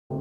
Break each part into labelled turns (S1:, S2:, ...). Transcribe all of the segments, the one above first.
S1: Good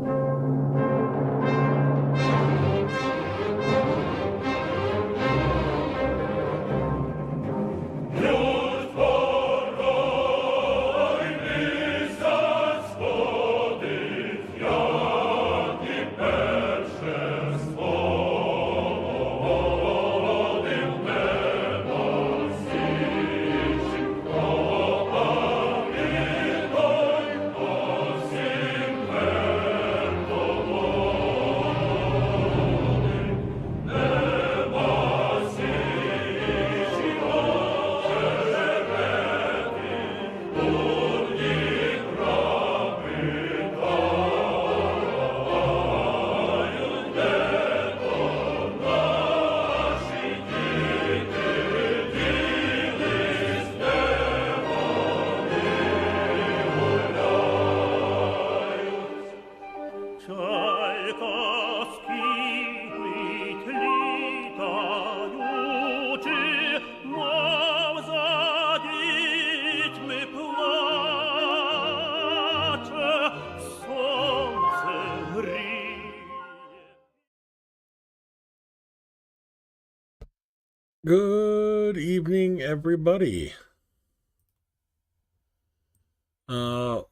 S1: evening, everybody.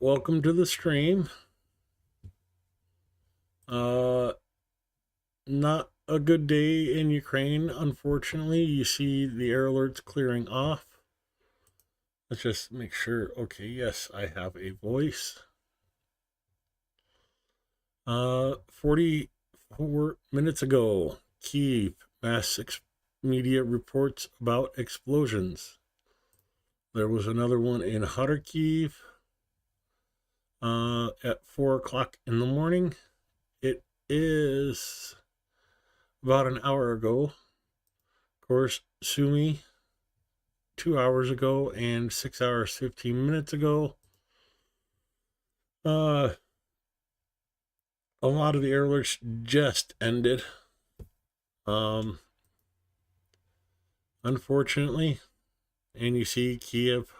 S1: Welcome to the stream. Not a good day in Ukraine, unfortunately. You see the air alerts clearing off. Let's just make sure. Okay, yes, I have a voice. 44 minutes ago, Kyiv, mass media reports about explosions. There was another one in Kharkiv at 4 o'clock in the morning. It is about an hour ago. Of course, Sumy 2 hours ago and 6 hours 15 minutes ago. A lot of the air alerts just ended. Unfortunately, and you see Kiev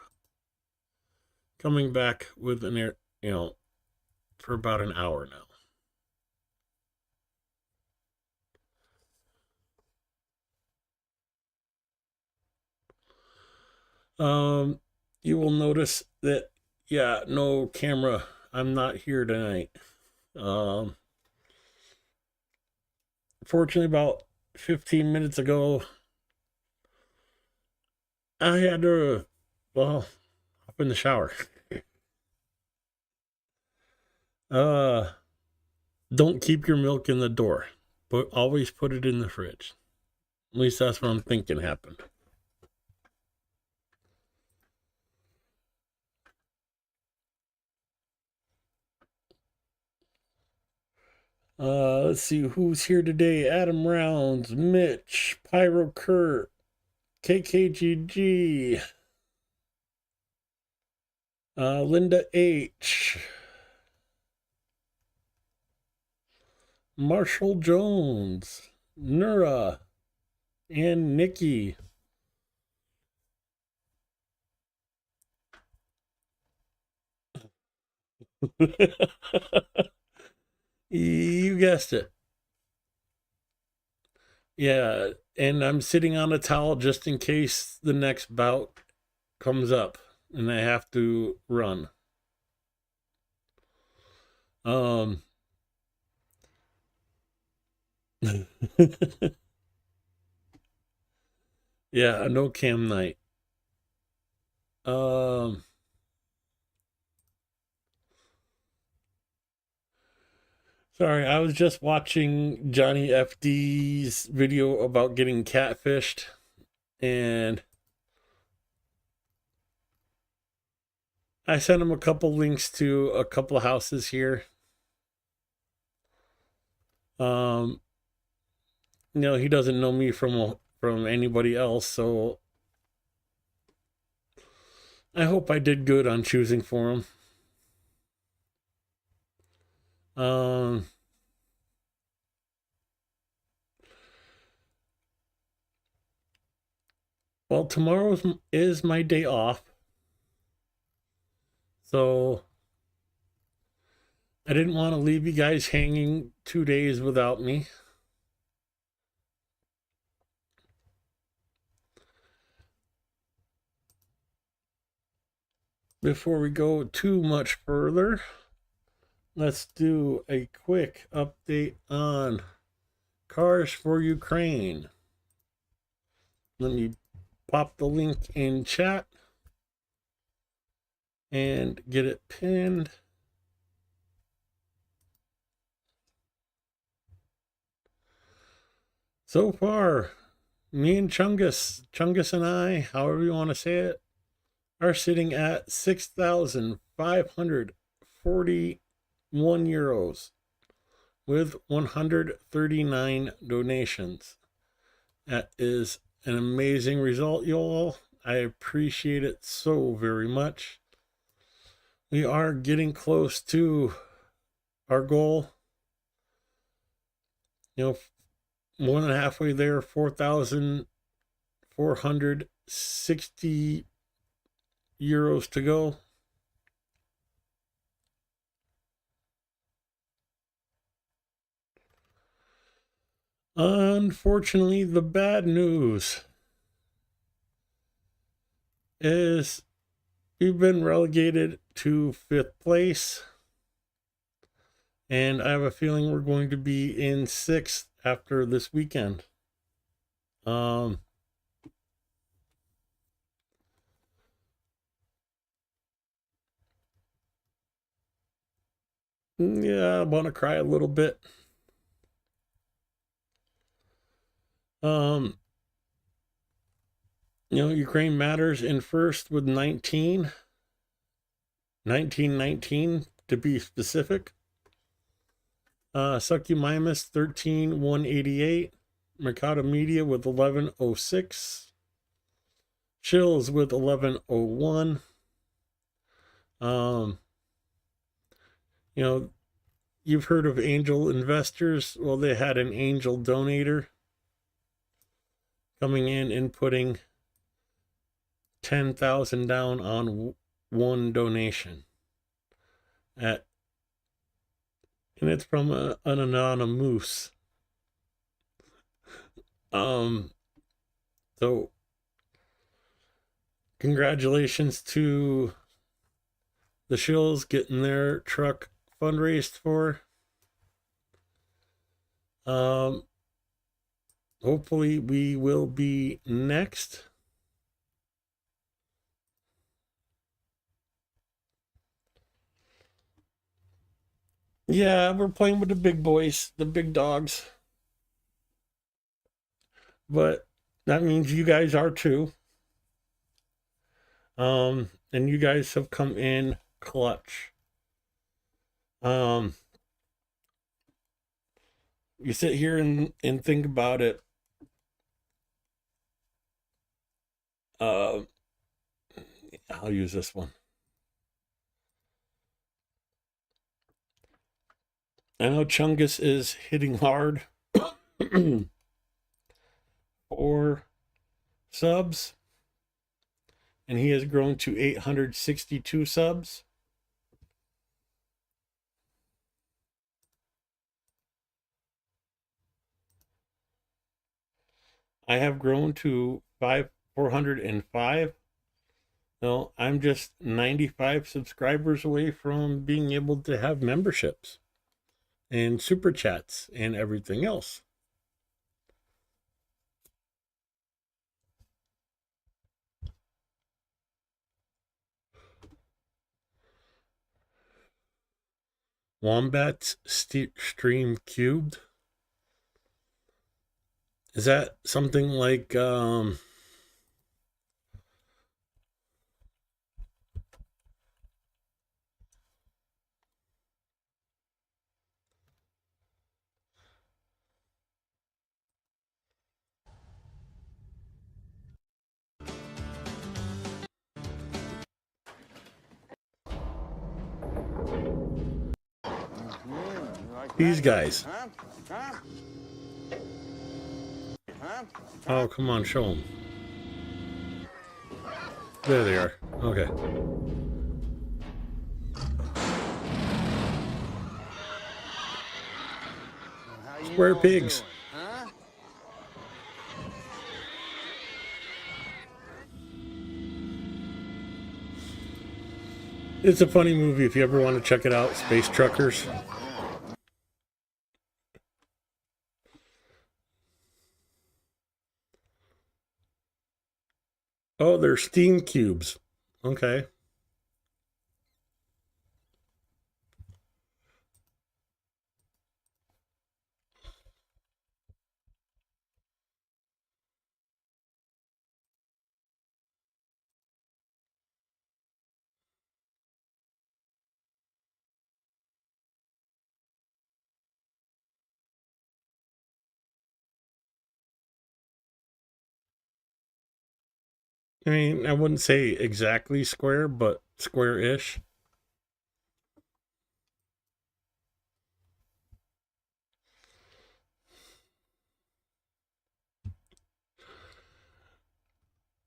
S1: coming back with an air, for about an hour now. You will notice that, no camera. I'm not here tonight. Fortunately, about 15 minutes ago, I had to, hop in the shower. Don't keep your milk in the door, but always put it in the fridge. At least that's what I'm thinking happened. Let's see who's here today. Adam Rounds, Mitch, Pyro Kurt, KKGG, Linda H, Marshall Jones, Nura, and Nikki. You guessed it. Yeah, and I'm sitting on a towel just in case the next bout comes up and I have to run. Yeah, no cam night. Sorry, I was just watching Johnny FD's video about getting catfished, and I sent him a couple links to a couple of houses here. He doesn't know me from anybody else, so I hope I did good on choosing for him. Well, tomorrow is my day off, so I didn't want to leave you guys hanging 2 days without me. Before we go too much further, let's do a quick update on Cars for Ukraine. Let me pop the link in chat and get it pinned. So far, me and Chungus and I, however you want to say it, are sitting at 6,541 euros with 139 donations. That is an amazing result, y'all. I appreciate it so very much. We are getting close to our goal. You know, more than halfway there, 4,460 euros to go. Unfortunately, the bad news is we've been relegated to 5th place. And I have a feeling we're going to be in 6th after this weekend. Yeah, I want to cry a little bit. Ukraine matters in first with 1919 to be specific. Succumimus 13,188. Mercado Media with 1106. Chills with 1101. You've heard of angel investors. Well, they had an angel donator coming in and putting 10,000 down on one donation. And it's from an anonymous. So congratulations to the Shills getting their truck fundraised for. Hopefully we will be next. Yeah, we're playing with the big boys, the big dogs. But that means you guys are too. And you guys have come in clutch. You sit here and think about it. I'll use this one. I know Chungus is hitting hard for subs, and he has grown to 862 subs. I have grown to 405. No, I'm just 95 subscribers away from being able to have memberships and super chats and everything else. Wombat's Stream Cubed. Is that something like these guys? Oh, come on, show them. There they are. Okay. square pigs.
S2: Doing, huh?
S1: It's a funny movie if you ever want to check it out, Space Truckers. Oh, they're steam cubes. Okay. I mean, I wouldn't say exactly square, but square-ish.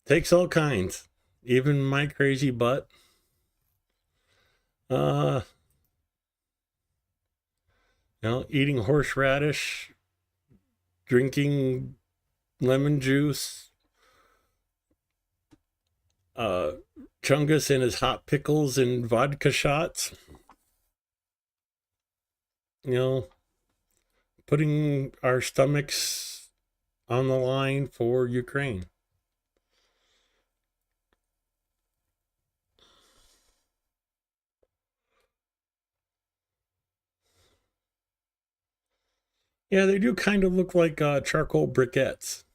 S1: Takes all kinds. Even my crazy butt. Uh, eating horseradish, drinking lemon juice, uh, Chungus and his hot pickles and vodka shots. You know, putting our stomachs on the line for Ukraine. Yeah, they do kind of look like charcoal briquettes.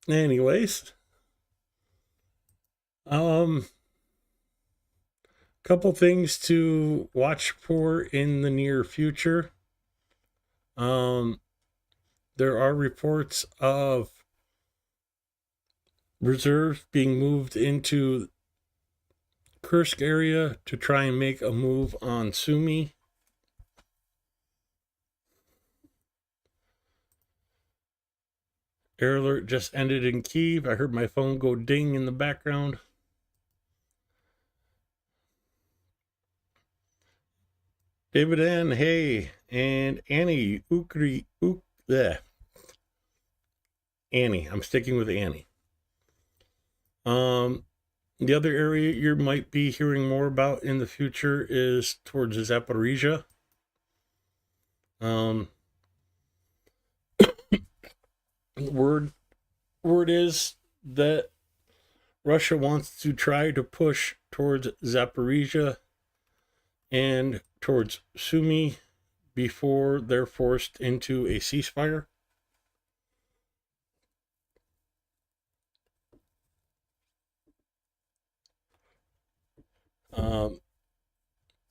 S1: Anyways, um, couple things to watch for in the near future. Um, there are reports of reserves being moved into Kursk area to try and make a move on Sumy. Air alert just ended in Kyiv. I heard my phone go ding in the background. David N, hey, and Annie Annie. I'm sticking with Annie. The other area you might be hearing more about in the future is towards Zaporizhia. Word is that Russia wants to try to push towards Zaporizhia and towards Sumy before they're forced into a ceasefire.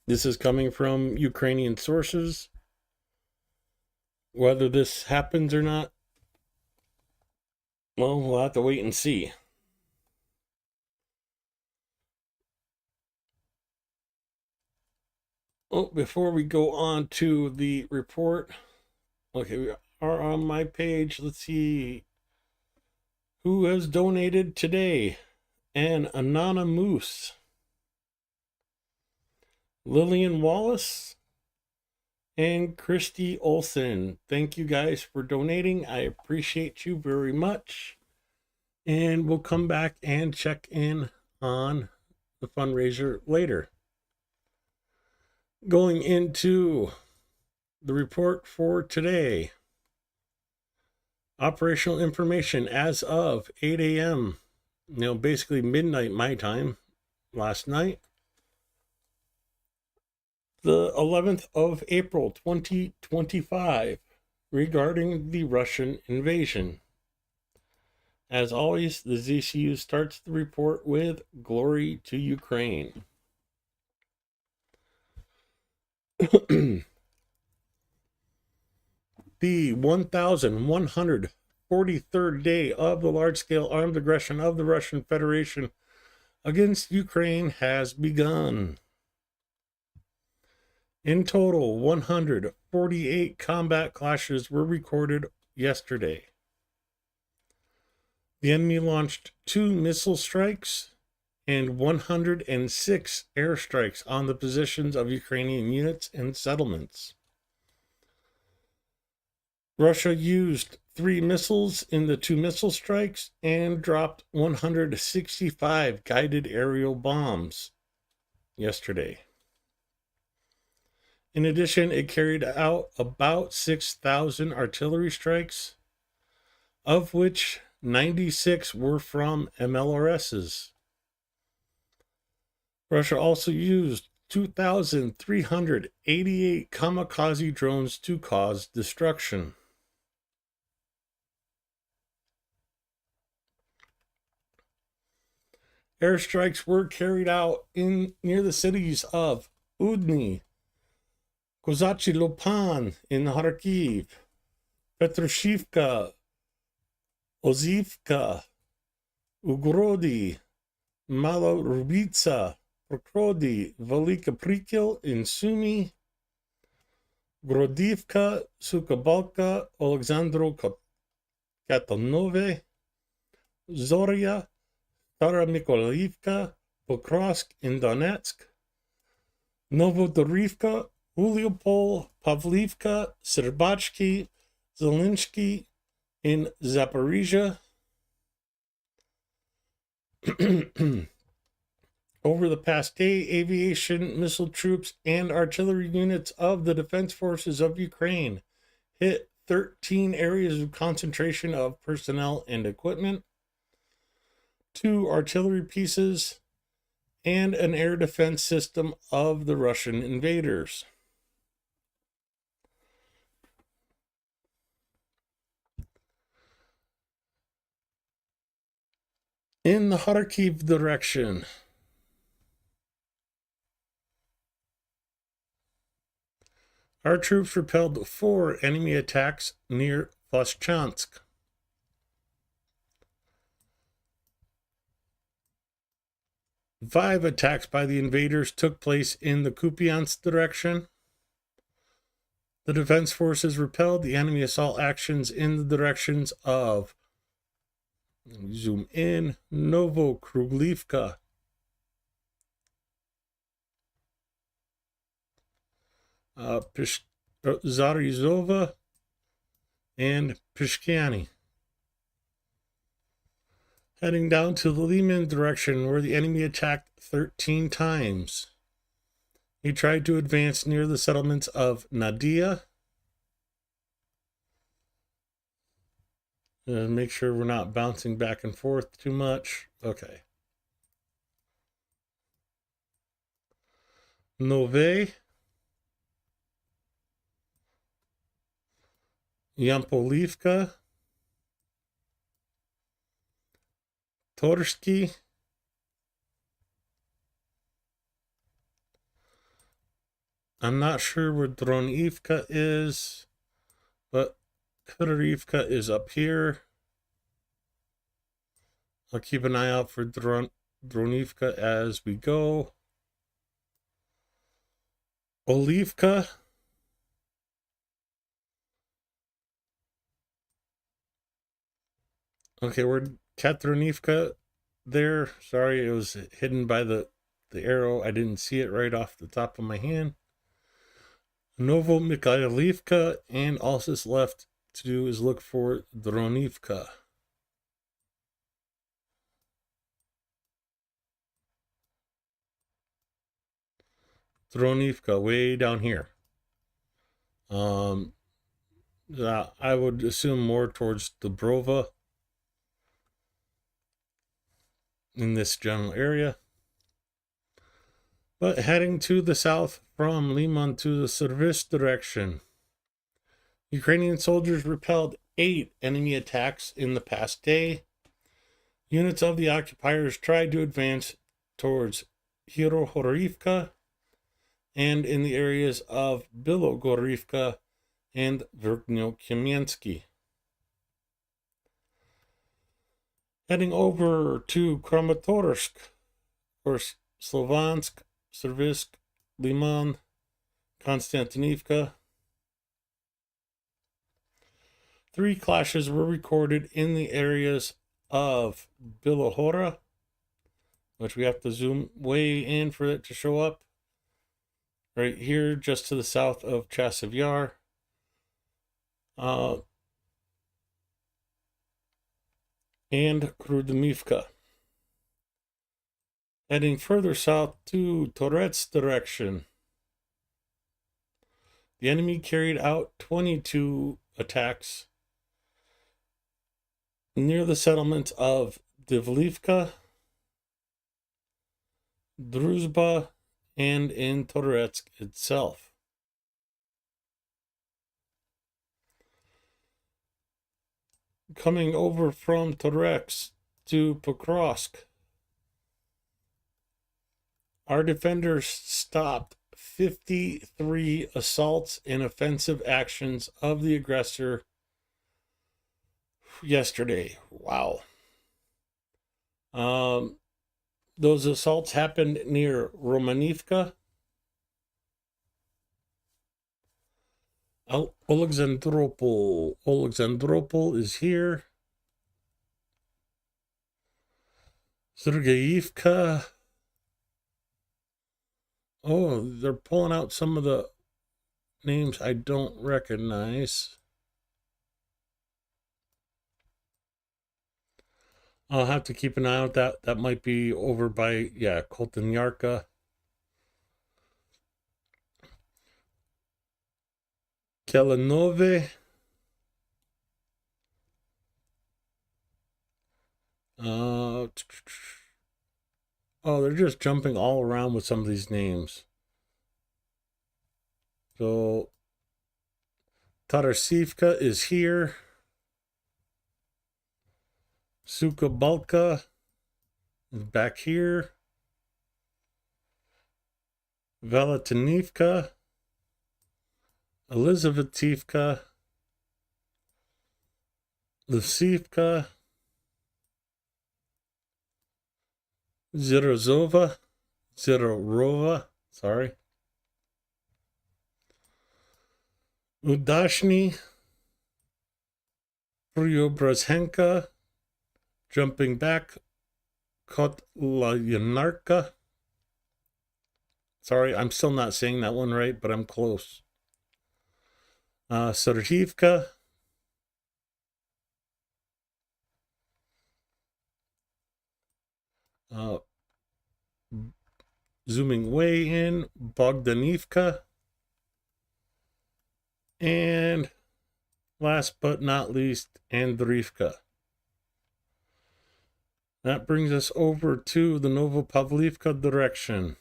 S1: This is coming from Ukrainian sources. Whether this happens or not, well, we'll have to wait and see. Oh, before we go on to the report, okay, we are on my page. Let's see who has donated today. And Anana Moose, Lillian Wallace, and Christy Olson. Thank you guys for donating. I appreciate you very much. And we'll come back and check in on the fundraiser later. Going into the report for today. Operational information as of 8 a.m. Basically midnight my time last night. The 11th of April 2025 regarding the Russian invasion. As always, the ZCU starts the report with Glory to Ukraine. The 1,143rd day of the large-scale armed aggression of the Russian Federation against Ukraine has begun. In total, 148 combat clashes were recorded yesterday. The enemy launched 2 missile strikes and 106 airstrikes on the positions of Ukrainian units and settlements. Russia used 3 missiles in the 2 missile strikes and dropped 165 guided aerial bombs yesterday. In addition, it carried out about 6,000 artillery strikes, of which 96 were from MLRSs. Russia also used 2,388 kamikaze drones to cause destruction. Airstrikes were carried out near the cities of Udny, Kozachi Lopan in Kharkiv, Petrushivka, Ozivka, Ugrody, Malorubitsa, Prokrody, Velika Prikil in Sumy, Grodivka, Sukabalka, Alexandro Katanove, Zoria, Stara Mykolivka, Pokrovsk in Donetsk, Novodorivka, Uliopol, Pavlivka, Serbachki, Zelinsky in Zaporizhia. Over the past day, aviation, missile troops, and artillery units of the Defense Forces of Ukraine hit 13 areas of concentration of personnel and equipment, 2 artillery pieces, and an air defense system of the Russian invaders. In the Kharkiv direction, our troops repelled 4 enemy attacks near Voschansk. Five attacks by the invaders took place in the Kupiansk direction. The Defense Forces repelled the enemy assault actions in the directions of, zoom in, Novokruglivka, Zarizova, and Pishkiani. Heading down to the Liman direction, where the enemy attacked 13 times. He tried to advance near the settlements of Nadia. Make sure we're not bouncing back and forth too much. Okay. Nove, Yampolivka, Torsky, I'm not sure where Dronivka is, but Kudorivka is up here. I'll keep an eye out for Dronivka as we go. Olivka. Okay, we're Katronivka there. Sorry, it was hidden by the arrow. I didn't see it right off the top of my hand. Novomikhailivka, and all that's left to do is look for Dronivka. Dronivka, way down here. I would assume more towards Dubrova in this general area. But heading to the south from Liman to the Service direction, Ukrainian soldiers repelled 8 enemy attacks in the past day. Units of the occupiers tried to advance towards Hirohorivka and in the areas of Bilogorivka and Verkhnyo-Kamensky. Heading over to Kramatorsk, or Slovansk, Servisk, Liman, Konstantinivka. 3 clashes were recorded in the areas of Bilohora, which we have to zoom way in for it to show up. Right here, just to the south of Chasiv Yar. And Krudmivka. Heading further south to Torets direction. The enemy carried out 22 attacks near the settlement of Divlivka, Druzhba, and in Toretsk itself. Coming over from Toretsk to Pokrovsk, our defenders stopped 53 assaults and offensive actions of the aggressor yesterday. Wow. Those assaults happened near Romanivka, Alexandropol. Alexandropol is here. Sergeyivka. Oh, they're pulling out some of the names I don't recognize. I'll have to keep an eye out. That might be over by, yeah, Koltanyarka. Kelenove. Oh, they're just jumping all around with some of these names. So, Tatarsivka is here. Sukabalka is back here. Valatinivka. Elizavetivka. Lusivka. Zirozova, sorry. Udashny, Preobrazhenka, jumping back, Kotlayanarka. Sorry, I'm still not saying that one right, but I'm close. Serhivka. Zooming way in, Bogdanivka. And last but not least, Andriivka. That brings us over to the Novopavlivka direction,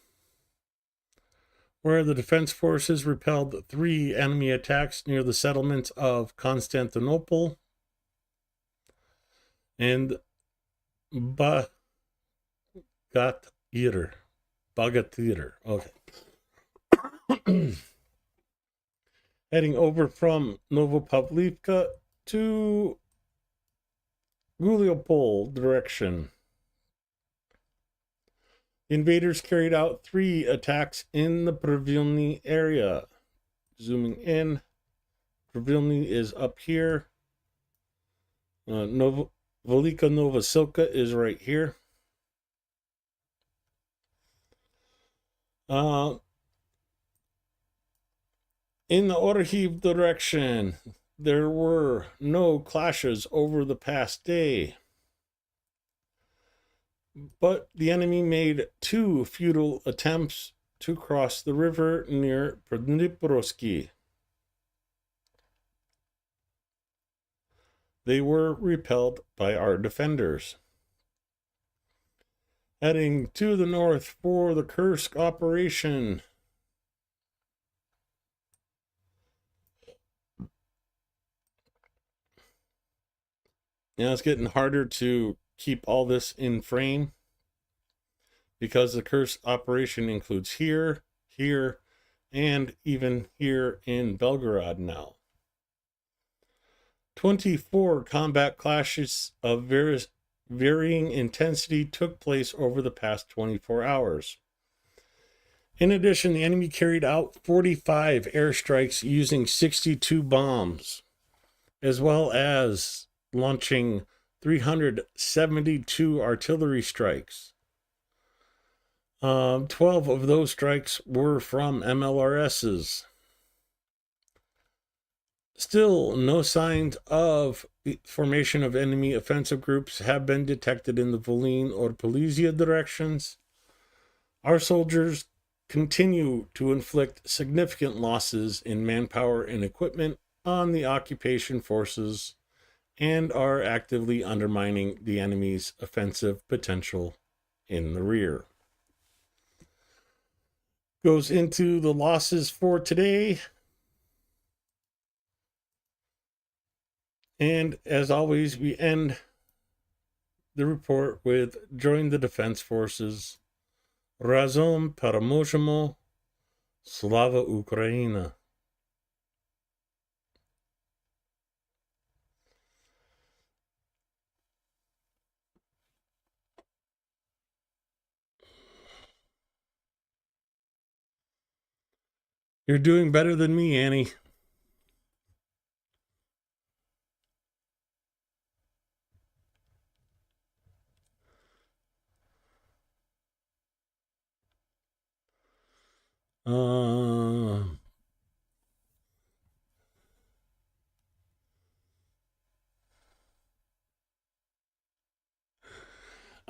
S1: where the defense forces repelled 3 enemy attacks near the settlement of Constantinople and Bagatir. Okay. Heading over from Novopavlivka to Guliopol direction. The invaders carried out 3 attacks in the Pravilny area. Zooming in, Pravilny is up here. Velika Novosilka is right here. In the Orhiv direction, there were no clashes over the past day, but the enemy made 2 futile attempts to cross the river near Prodniprovsky. They were repelled by our defenders. Heading to the north for the Kursk operation. Now it's getting harder to keep all this in frame because the Kursk operation includes here, here, and even here in Belgorod now. 24 combat clashes of varying intensity took place over the past 24 hours. In addition, the enemy carried out 45 airstrikes using 62 bombs, as well as launching 372 artillery strikes. 12 of those strikes were from MLRSs. Still, no signs of formation of enemy offensive groups have been detected in the Volyn or Polizia directions. Our soldiers continue to inflict significant losses in manpower and equipment on the occupation forces and are actively undermining the enemy's offensive potential in the rear. Goes into the losses for today. And as always, we end the report with join the defense forces. Razom Paramoshimo, Slava Ukraina. You're doing better than me, Annie.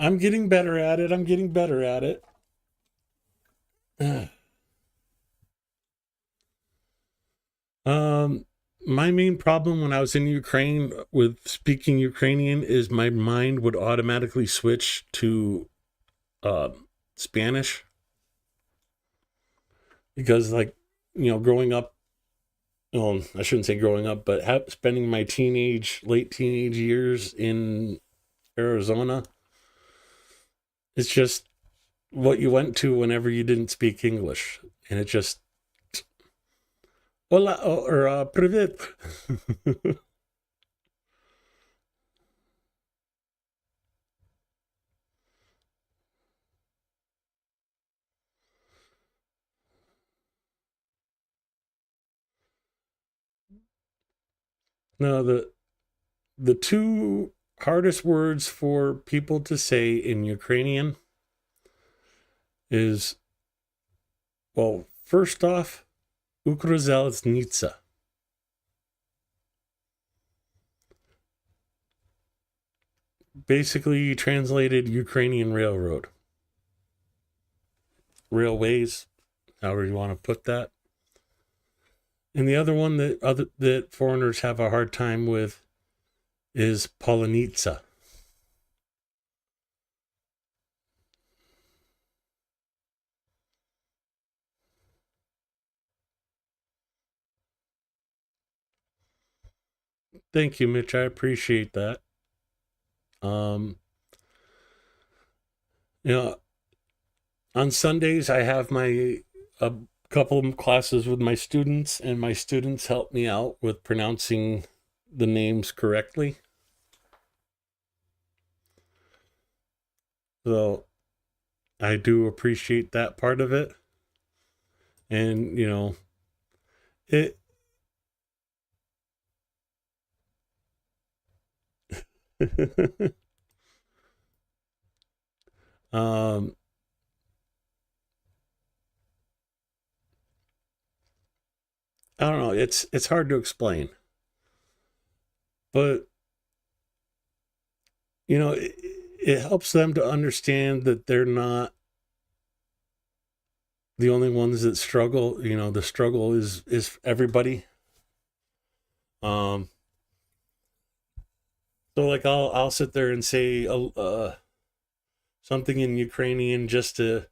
S1: I'm getting better at it. I'm getting better at it. Um, my main problem when I was in Ukraine with speaking Ukrainian is my mind would automatically switch to Spanish because, like, growing up. Well, I shouldn't say growing up, but spending my late teenage years in Arizona, it's just what you went to whenever you didn't speak English, and it just hola or privet. No, the two hardest words for people to say in Ukrainian is, well, first off, Ukrozelznitsa. Basically translated Ukrainian railroad. Railways, however you want to put that. And the other one that foreigners have a hard time with is Polonitsa. Thank you, Mitch. I appreciate that. Um, you know, on Sundays I have a couple of classes with my students, and my students help me out with pronouncing the names correctly. So I do appreciate that part of it. And it um I don't know, it's hard to explain. But it helps them to understand that they're not the only ones that struggle. The struggle is everybody. Um, so like I'll sit there and say something in Ukrainian just to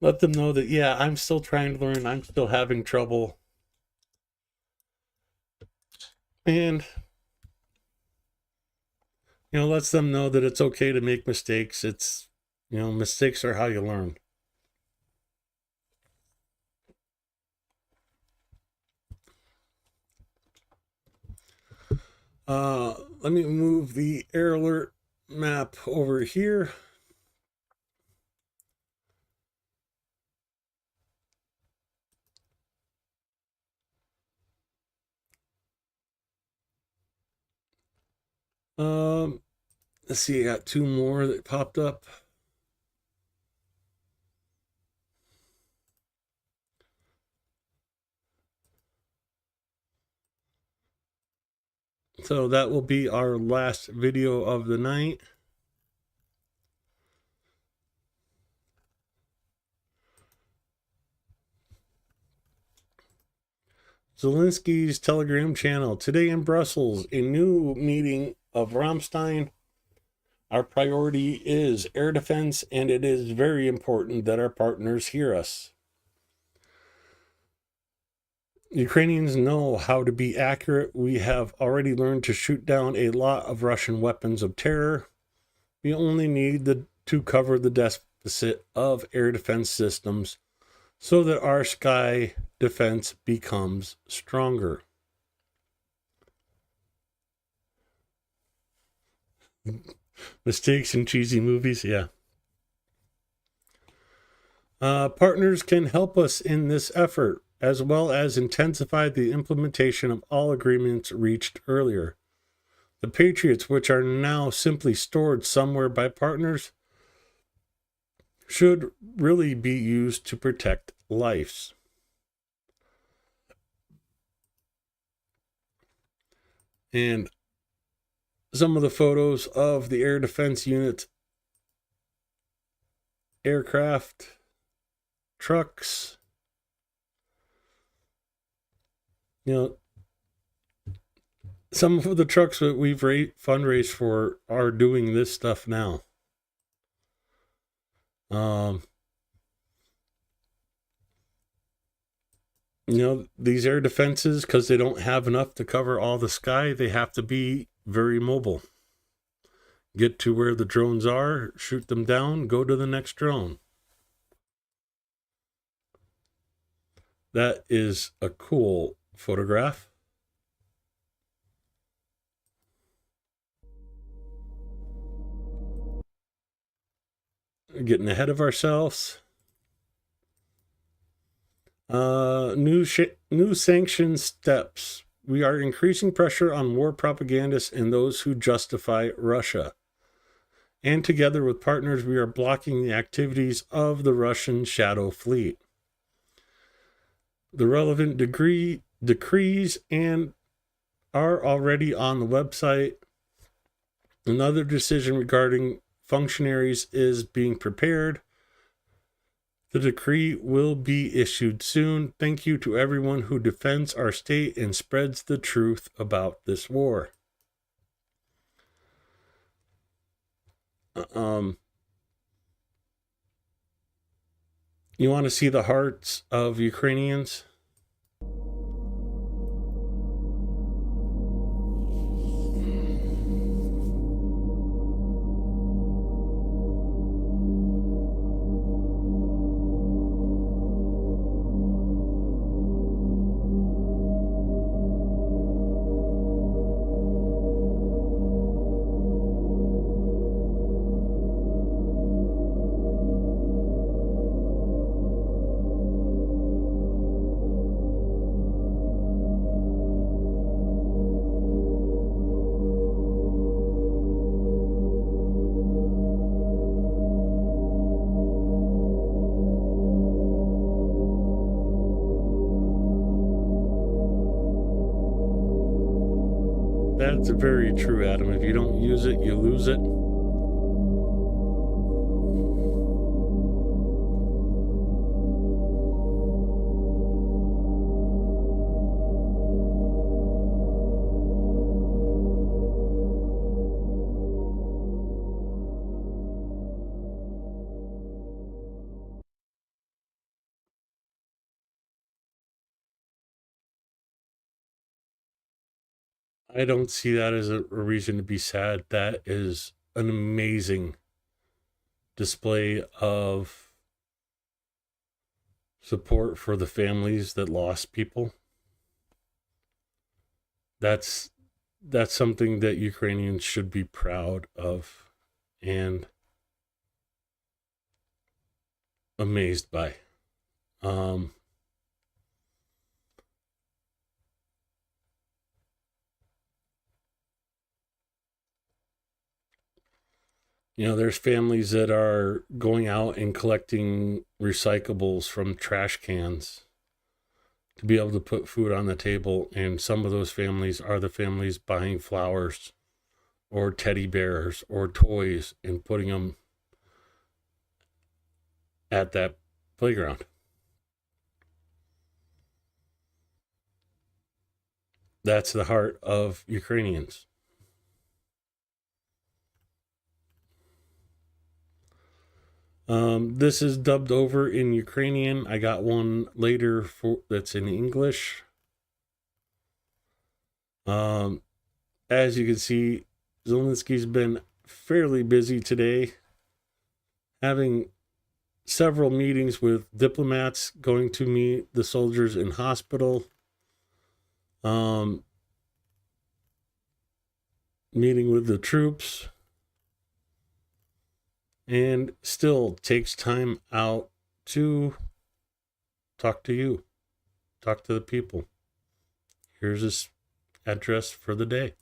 S1: let them know that, yeah, I'm still trying to learn. I'm still having trouble, and lets them know that it's okay to make mistakes. It's mistakes are how you learn. Let me move the air alert map over here. Let's see, I got two more that popped up. So that will be our last video of the night. Zelensky's Telegram channel. Today in Brussels, a new meeting of Ramstein. Our priority is air defense, and it is very important that our partners hear us. Ukrainians know how to be accurate. We have already learned to shoot down a lot of Russian weapons of terror. We only need to cover the deficit of air defense systems so that our sky defense becomes stronger. Mistakes in cheesy movies, yeah. Partners can help us in this effort, as well as intensify the implementation of all agreements reached earlier. The Patriots, which are now simply stored somewhere by partners, should really be used to protect lives. And some of the photos of the air defense unit, aircraft, trucks. You know, some of the trucks that we've fundraised for are doing this stuff now. You know, these air defenses, because they don't have enough to cover all the sky, they have to be very mobile. Get to where the drones are, shoot them down, go to the next drone. That is a cool photograph. Getting ahead of ourselves. New sanction steps. We are increasing pressure on war propagandists and those who justify Russia. And together with partners, we are blocking the activities of the Russian shadow fleet. The relevant decrees and are already on the website. Another decision regarding functionaries is being prepared. The decree will be issued soon. Thank you to everyone who defends our state and spreads the truth about this war. You want to see the hearts of Ukrainians? That's very true, Adam. If you don't use it, you lose it. I don't see that as a reason to be sad. That is an amazing display of support for the families that lost people. That's something that Ukrainians should be proud of and amazed by. You know, there's families that are going out and collecting recyclables from trash cans to be able to put food on the table. And some of those families are the families buying flowers or teddy bears or toys and putting them at that playground. That's the heart of Ukrainians. This is dubbed over in Ukrainian. I got one later that's in English. As you can see, Zelensky's been fairly busy today, having several meetings with diplomats, going to meet the soldiers in hospital, meeting with the troops, and still takes time out to talk to you, talk to the people. Here's his address for the day.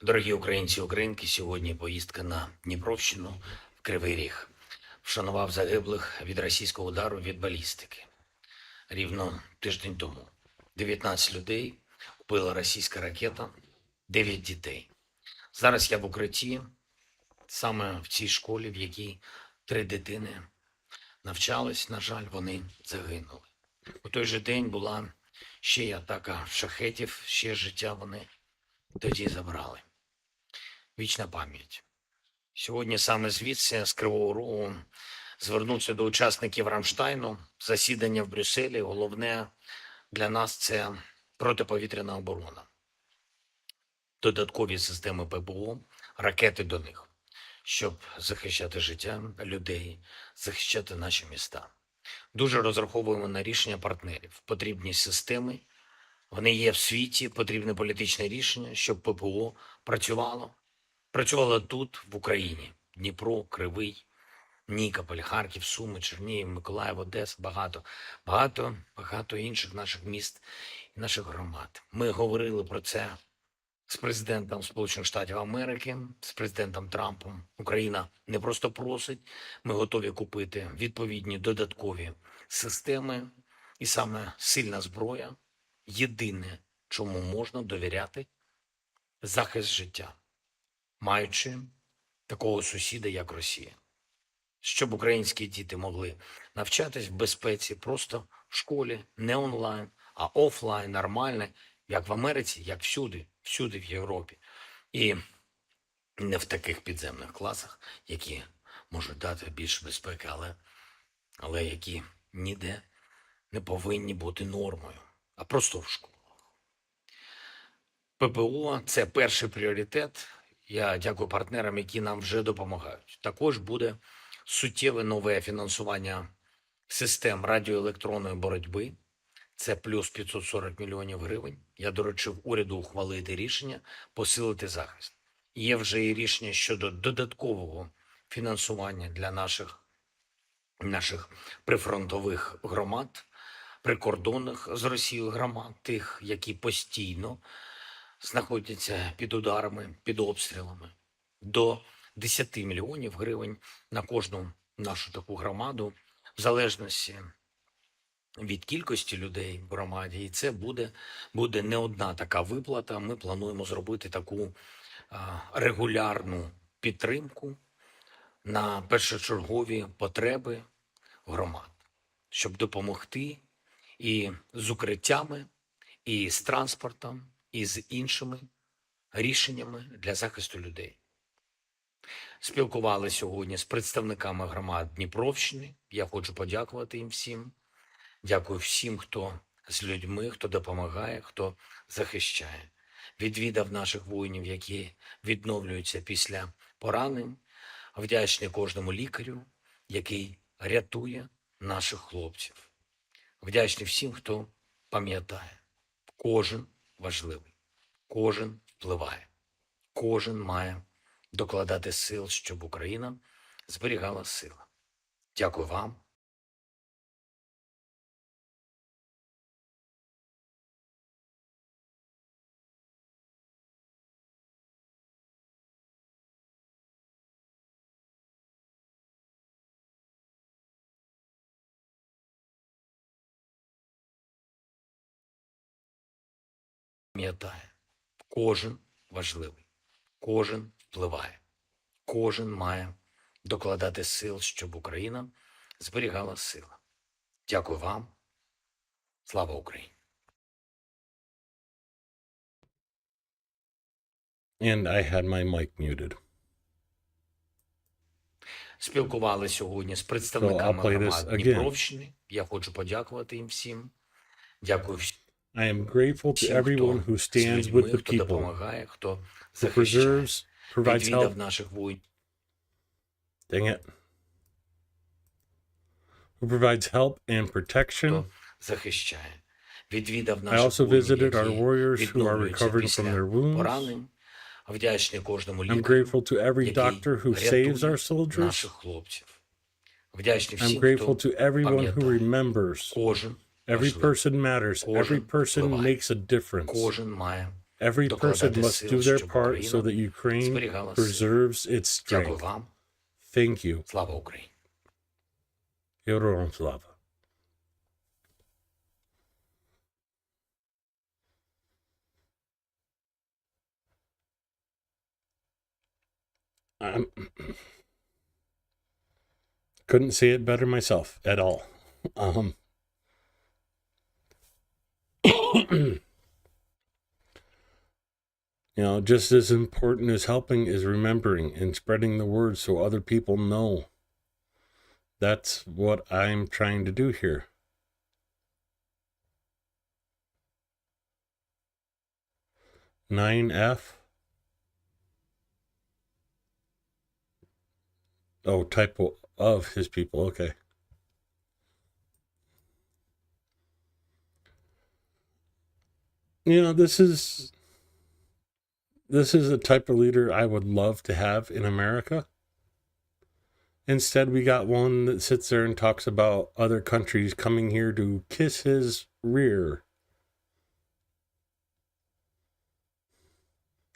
S2: Дорогі українці і українки, сьогодні поїздка на Дніпровщину в Кривий Ріг. Вшанував загиблих від російського удару від балістики. Рівно тиждень тому 19 людей вбила російська ракета, 9 дітей. Зараз я в укритті, саме в цій школі, в якій 3 дитини навчались, на жаль, вони загинули. У той же день була ще й атака шахетів, ще життя вони тоді забрали. Вічна пам'ять. Сьогодні саме звідси, з Кривого Рогу, звернутися до учасників Рамштайну, засідання в Брюсселі. Головне для нас – це протиповітряна оборона. Додаткові системи ППО, ракети до них, щоб захищати життя людей, захищати наші міста. Дуже розраховуємо на рішення партнерів. Потрібні системи, вони є в світі, потрібне політичне рішення, щоб ППО працювало. Працювала тут, в Україні. Дніпро, Кривий, Нікополь, Харків, Суми, Чернігів, Миколаїв, Одеса, багато інших наших міст і наших громад. Ми говорили про це з президентом Сполучених Штатів Америки, з президентом Трампом. Україна не просто просить, ми готові купити відповідні додаткові системи. І саме сильна зброя – єдине, чому можна довіряти – захист життя, маючи такого сусіда, як Росія. Щоб українські діти могли навчатись в безпеці просто в школі, не онлайн, а офлайн, нормально, як в Америці, як всюди в Європі. І не в таких підземних класах, які можуть дати більше безпеки, але які ніде не повинні бути нормою, а просто в школах. ППО – це перший пріоритет. Я дякую партнерам, які нам вже допомагають. Також буде суттєве нове фінансування систем радіоелектронної боротьби. Це плюс 540 мільйонів гривень. Я доручив уряду ухвалити рішення, посилити захист. Є вже і рішення щодо додаткового фінансування для наших прифронтових громад, прикордонних з Росією громад, тих, які постійно знаходяться під ударами, під обстрілами. До 10 мільйонів гривень на кожну нашу таку громаду, в залежності від кількості людей в громаді. І це буде не одна така виплата. Ми плануємо зробити таку регулярну підтримку на першочергові потреби громад, щоб допомогти і з укриттями, і з транспортом, і з іншими рішеннями для захисту людей. Спілкувалися сьогодні з представниками громад Дніпровщини. Я хочу подякувати їм всім. Дякую всім, хто з людьми, хто допомагає, хто захищає. Відвідав наших воїнів, які відновлюються після поранень. Вдячний кожному лікарю, який рятує наших хлопців. Вдячний всім, хто пам'ятає. Кожен важливий, кожен впливає, кожен має докладати сил, щоб Україна зберігала сили. Дякую вам. пам'ятає, кожен важливий, кожен впливає, кожен має докладати сил, щоб Україна зберігала сили. Дякую вам. Слава Україні!
S1: And I had my mic muted.
S2: Спілкували сьогодні з
S1: So I'll
S2: представниками
S1: play this
S2: громад
S1: again.
S2: Дніпровщини. Я хочу подякувати їм всім. Дякую
S1: I am grateful to
S2: всім,
S1: everyone
S2: хто
S1: who
S2: з
S1: stands
S2: людьми,
S1: with the
S2: хто
S1: people,
S2: допомагає, хто
S1: who
S2: захищає.
S1: preserves, provides
S2: Відвідав
S1: help.
S2: наших воїнів,
S1: Dang it. Who provides help and protection.
S2: хто захищає. Відвідав
S1: I
S2: наших
S1: also
S2: воїнів,
S1: visited our
S2: які
S1: warriors who are
S2: відновлюються
S1: recovering from
S2: після
S1: their wounds.
S2: поранень. Вдячний кожному
S1: I'm
S2: лікарю,
S1: grateful to every
S2: який
S1: doctor who saves our
S2: рятує
S1: soldiers.
S2: наших хлопців. Вдячний
S1: I'm
S2: всім,
S1: grateful
S2: хто
S1: to everyone who
S2: пам'ятає.
S1: remembers.
S2: Кожен
S1: Every
S2: важливий.
S1: person matters. Every
S2: Кожен
S1: person
S2: впливає.
S1: makes a difference.
S2: Кожен має
S1: Every person
S2: докладати
S1: must
S2: сил,
S1: do their
S2: щоб
S1: part so
S2: Україна
S1: that Ukraine
S2: зберігала сили.
S1: preserves its
S2: Дякую
S1: strength.
S2: вам.
S1: Thank you.
S2: Слава Україні!
S1: Героям слава. Couldn't say it better myself at all. You know, just as important as helping is remembering and spreading the word so other people know. That's what I'm trying to do here. (9F). Oh, typo of his people. Okay. You know, this is a type of leader I would love to have in America. Instead, we got one that sits there and talks about other countries coming here to kiss his rear.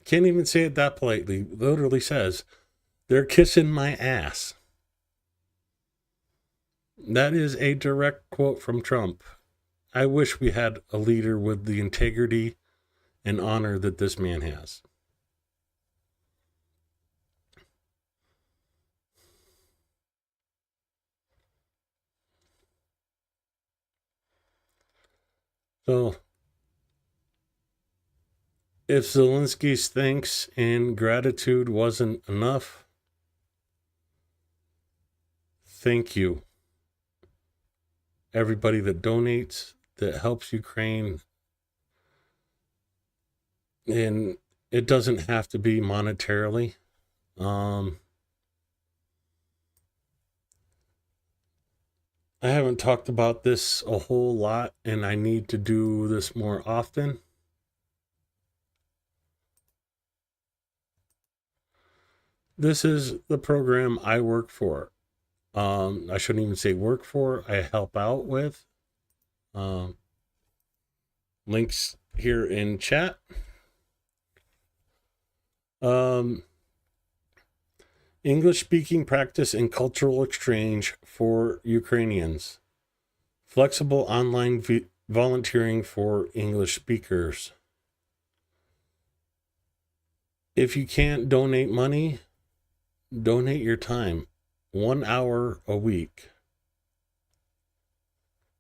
S1: Can't even say it that politely. Literally says, they're kissing my ass. That is a direct quote from Trump. I wish we had a leader with the integrity and honor that this man has. So, if Zelensky's thanks and gratitude wasn't enough, thank you. Everybody that donates, that helps Ukraine. And it doesn't have to be monetarily. I haven't talked about this a whole lot, and I need to do this more often. This is the program I work for. I shouldn't even say work for, I help out with. Links here in chat. English speaking practice and cultural exchange for Ukrainians. Flexible online volunteering for English speakers. If you can't donate money, donate your time. 1 hour a week.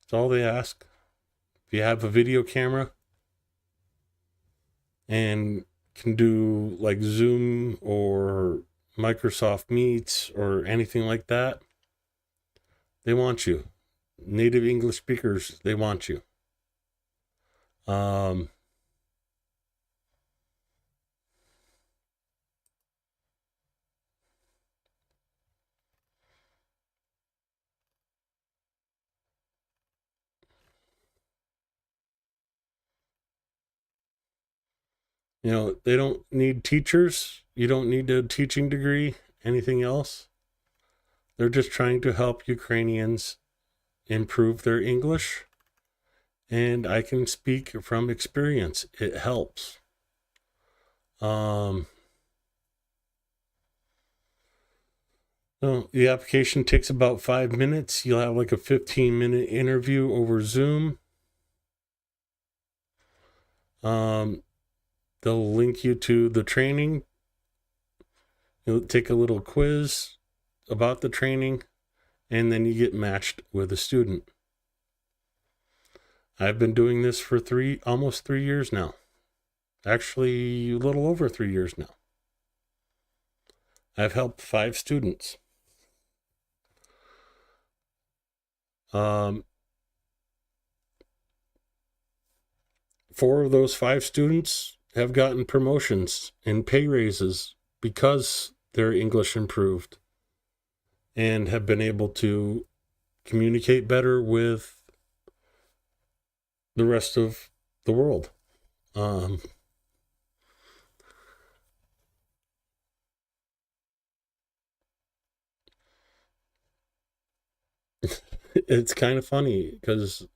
S1: That's all they ask. If you have a video camera and can do like Zoom or Microsoft Meets or anything like that, they want you. Native English speakers, they want you. You know, they don't need teachers. You don't need a teaching degree, anything else. They're just trying to help Ukrainians improve their English. And I can speak from experience. It helps. So the application takes about 5 minutes. You'll have like a 15-minute interview over Zoom. They'll link you to the training. You'll take a little quiz about the training, and then you get matched with a student. I've been doing this for almost 3 years now. Actually, a little over 3 years now. I've helped 5 students. 4 of those 5 students have gotten promotions and pay raises because their English improved and have been able to communicate better with the rest of the world. It's kind of funny because,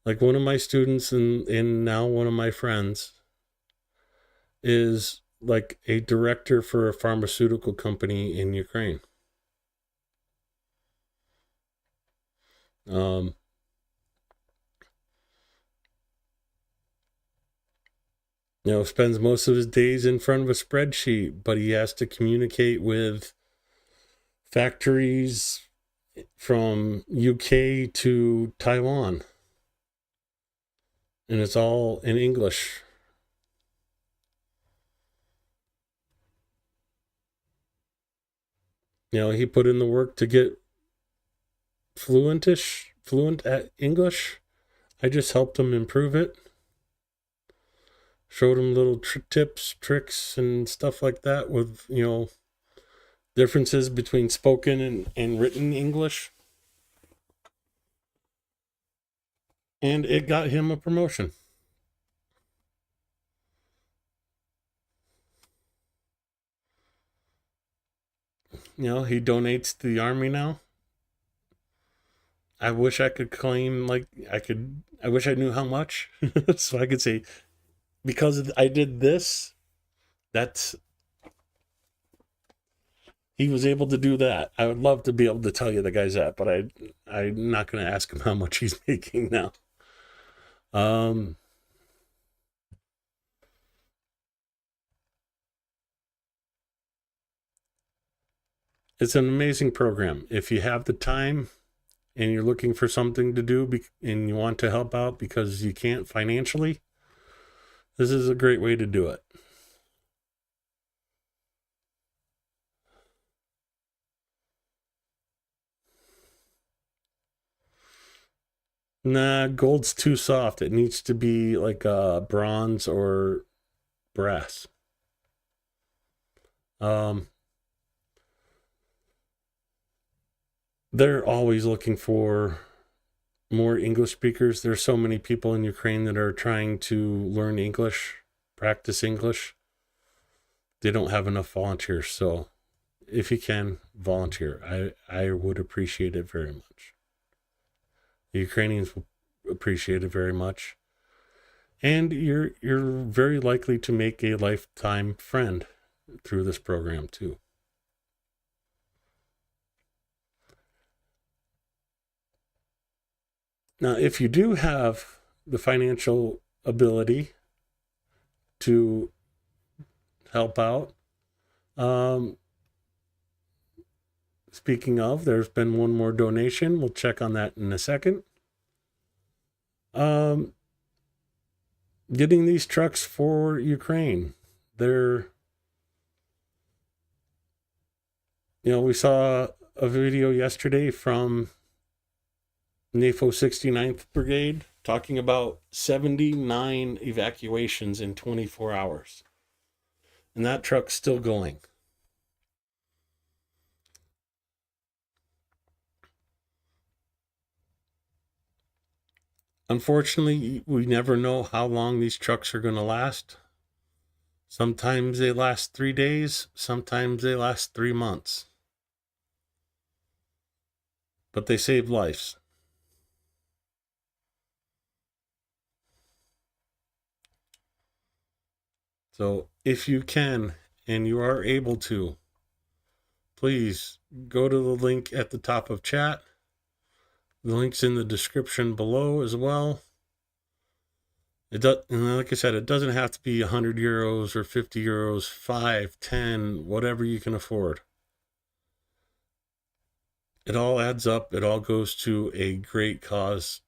S1: like, one of my students and now one of my friends is like a director for a pharmaceutical company in Ukraine. Spends most of his days in front of a spreadsheet, but he has to communicate with factories from UK to Taiwan. And it's all in English. He put in the work to get fluent at English. I just helped him improve it. Showed him little tips, tricks, and stuff like that with, differences between spoken and written English. And it got him a promotion. He donates to the army now. I wish I could claim, I wish I knew how much so I could say, because I did this, he was able to do that. I would love to be able to tell you the guy's that, but I'm not going to ask him how much he's making now. It's an amazing program. If you have the time and you're looking for something to do and you want to help out because you can't financially, this is a great way to do it. Nah, gold's too soft. It needs to be like bronze or brass. They're always looking for more English speakers. There's so many people in Ukraine that are trying to learn English, practice English. They don't have enough volunteers. So if you can volunteer, I would appreciate it very much. The Ukrainians will appreciate it very much. And you're very likely to make a lifetime friend through this program too. Now, if you do have the financial ability to help out, speaking of, there's been one more donation. We'll check on that in a second. Getting these trucks for Ukraine. We saw a video yesterday from NAFO 69th Brigade talking about 79 evacuations in 24 hours. And that truck's still going. Unfortunately, we never know how long these trucks are going to last. Sometimes they last 3 days, sometimes they last 3 months. But they save lives. So if you can and you are able to, please go to the link at the top of chat. The link's in the description below as well. It does, and like I said, it doesn't have to be 100 euros or 50 euros, 5, 10, whatever you can afford. It all adds up. It all goes to a great cause.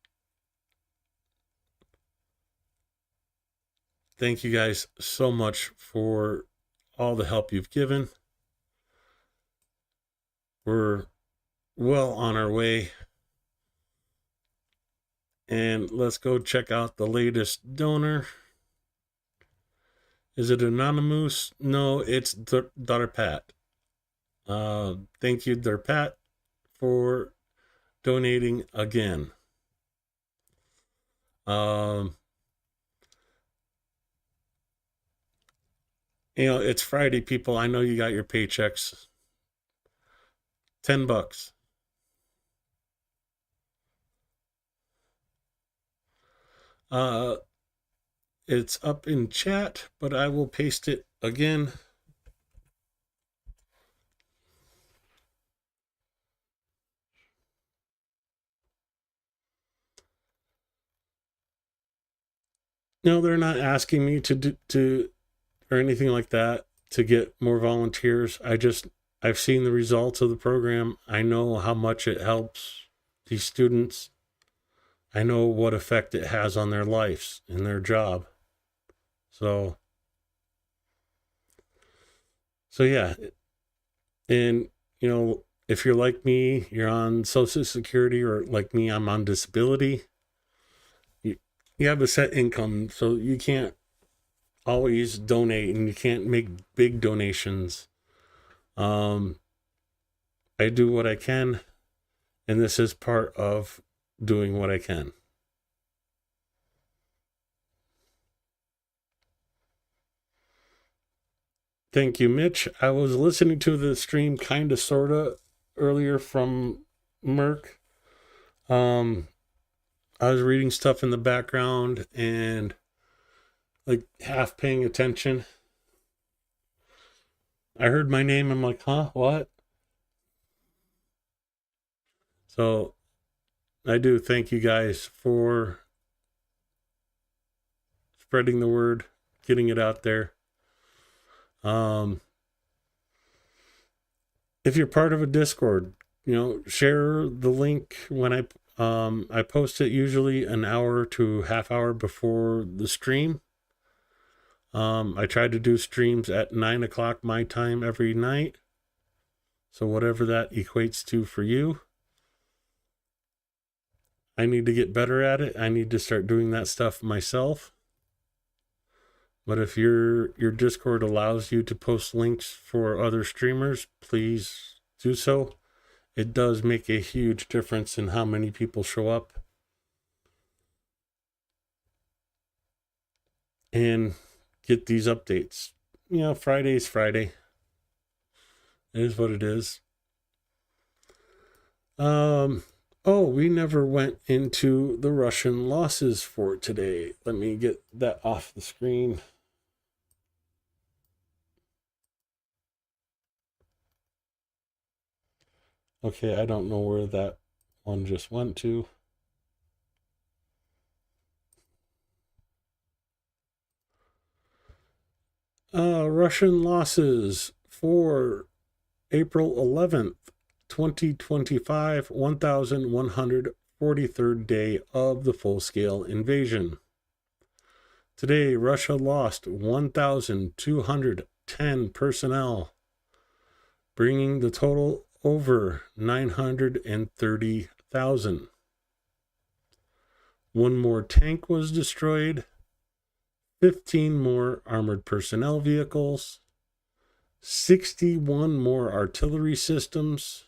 S1: Thank you guys so much for all the help you've given. We're well on our way. And let's go check out the latest donor. Is it anonymous? No, it's Daughter Pat. Thank you, Daughter Pat, for donating again. It's Friday, people. I know you got your paychecks. $10. It's up in chat, but I will paste it again. No, they're not asking me to or anything like that to get more volunteers. I've seen the results of the program. I know how much it helps these students. I know what effect it has on their lives and their job. So yeah. And if you're like me, you're on Social Security, or like me, I'm on disability. You have a set income, so you can't always donate, and you can't make big donations. I do what I can, and this is part of doing what I can. Thank you, Mitch. I was listening to the stream kind of sort of earlier from Merck. I was reading stuff in the background and like half paying attention. I heard my name. I'm like, huh, what? So I do thank you guys for spreading the word, getting it out there. If you're part of a Discord, share the link when I post it usually an hour to half hour before the stream. I try to do streams at 9 o'clock my time every night. So whatever that equates to for you. I need to get better at it. I need to start doing that stuff myself. But if your Discord allows you to post links for other streamers, please do so. It does make a huge difference in how many people show up. And get these updates. Friday's Friday. It is what it is. We never went into the Russian losses for today. Let me get that off the screen. Okay, I don't know where that one just went to. Russian losses for April 11th, 2025, 1143rd day of the full-scale invasion. Today, Russia lost 1,210 personnel, bringing the total over 930,000. One more tank was destroyed, 15 more armored personnel vehicles, 61 more artillery systems,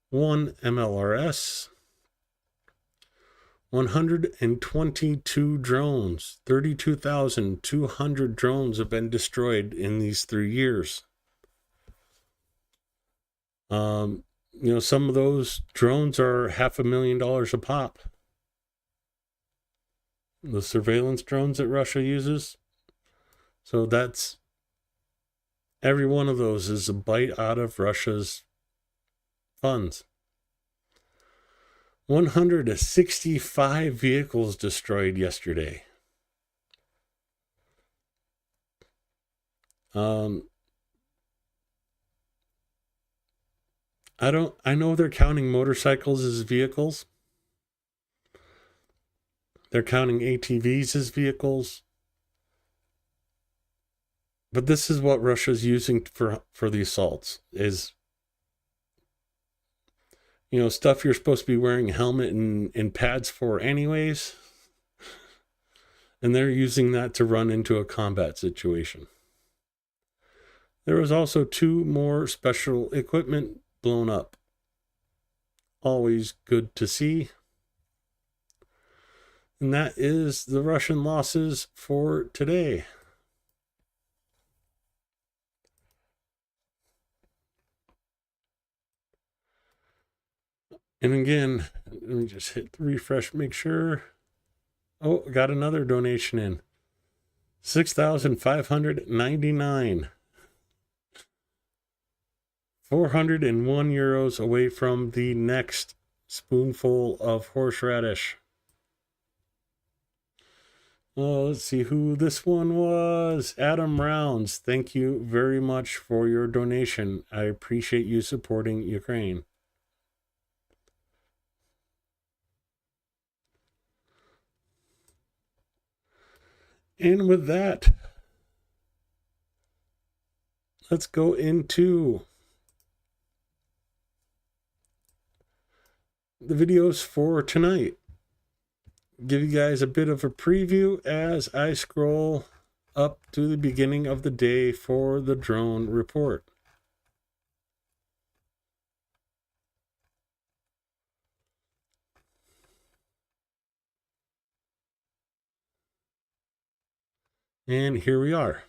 S1: 1 MLRS, 122 drones. 32,200 drones have been destroyed in these 3 years. Some of those drones are $500,000 a pop. The surveillance drones that Russia uses. So that's every one of those is a bite out of Russia's funds. 165 vehicles destroyed yesterday. Um, I know they're counting motorcycles as vehicles. They're counting ATVs as vehicles. But this is what Russia's using for the assaults is, stuff you're supposed to be wearing a helmet and pads for anyways. And they're using that to run into a combat situation. There was also 2 more special equipment blown up. Always good to see. And that is the Russian losses for today. And again, let me just hit the refresh, make sure. Oh, got another donation in. 6,599. 401 euros away from the next spoonful of horseradish. Oh, let's see who this one was. Adam Rounds. Thank you very much for your donation. I appreciate you supporting Ukraine. And with that, let's go into the videos for tonight. Give you guys a bit of a preview as I scroll up to the beginning of the day for the drone report. And here we are.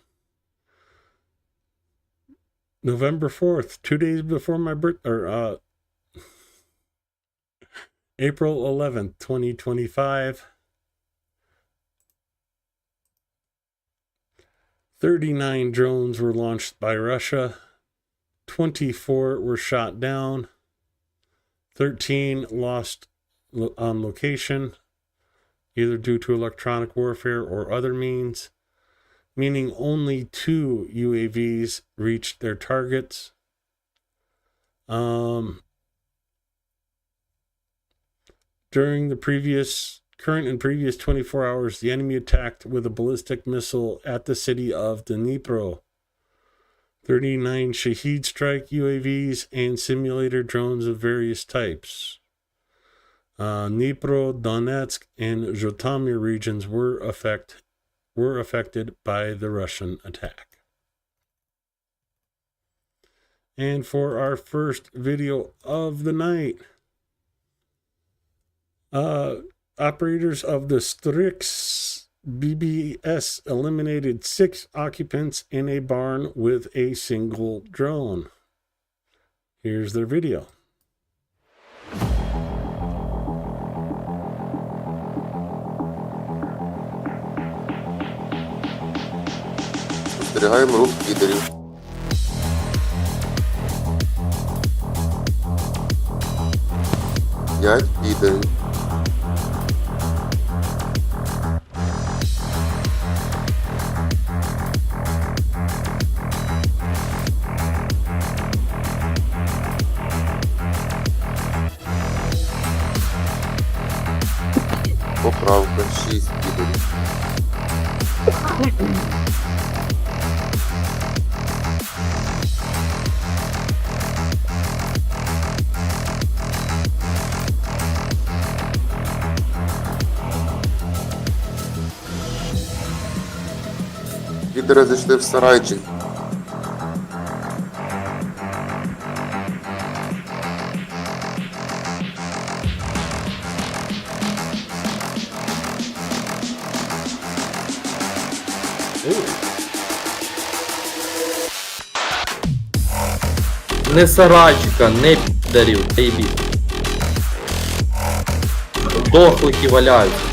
S1: November 4th, 2 days before my birthday, April 11th, 2025. 39 drones were launched by Russia. 24 were shot down. 13 lost on location, either due to electronic warfare or other means, meaning only 2 UAVs reached their targets. During the current and previous 24 hours, the enemy attacked with a ballistic missile at the city of Dnipro. 39 Shahed strike UAVs and simulator drones of various types. Dnipro, Donetsk, and Zhytomyr regions were affected by the Russian attack. And for our first video of the night, operators of the Strix BBS eliminated 6 occupants in a barn with a single drone. Here's their video.
S3: Спостерігаємо рух підерів. П'ять підерів. Поправка 6 підерів. Підери зайшли в сарайчик.
S4: Не сарайчика, не підарів, заєбіть. Дохлики валяються.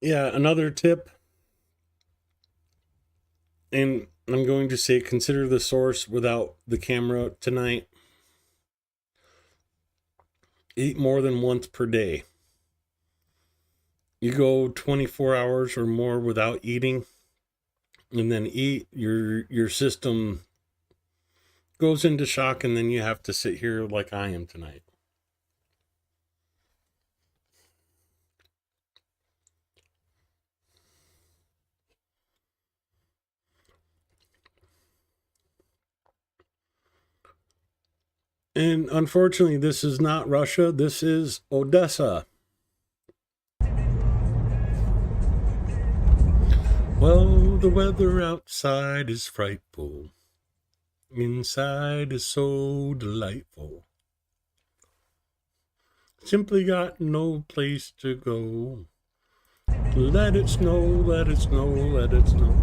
S1: Yeah, another tip, and I'm going to say consider the source without the camera tonight. eat more than once per day. You go 24 hours or more without eating and then eat, your system goes into shock, and then you have to sit here like I am tonight. And unfortunately, this is not Russia. This is Odessa. Well, the weather outside is frightful. Inside is so delightful. Simply got no place to go. Let it snow, let it snow, let it snow.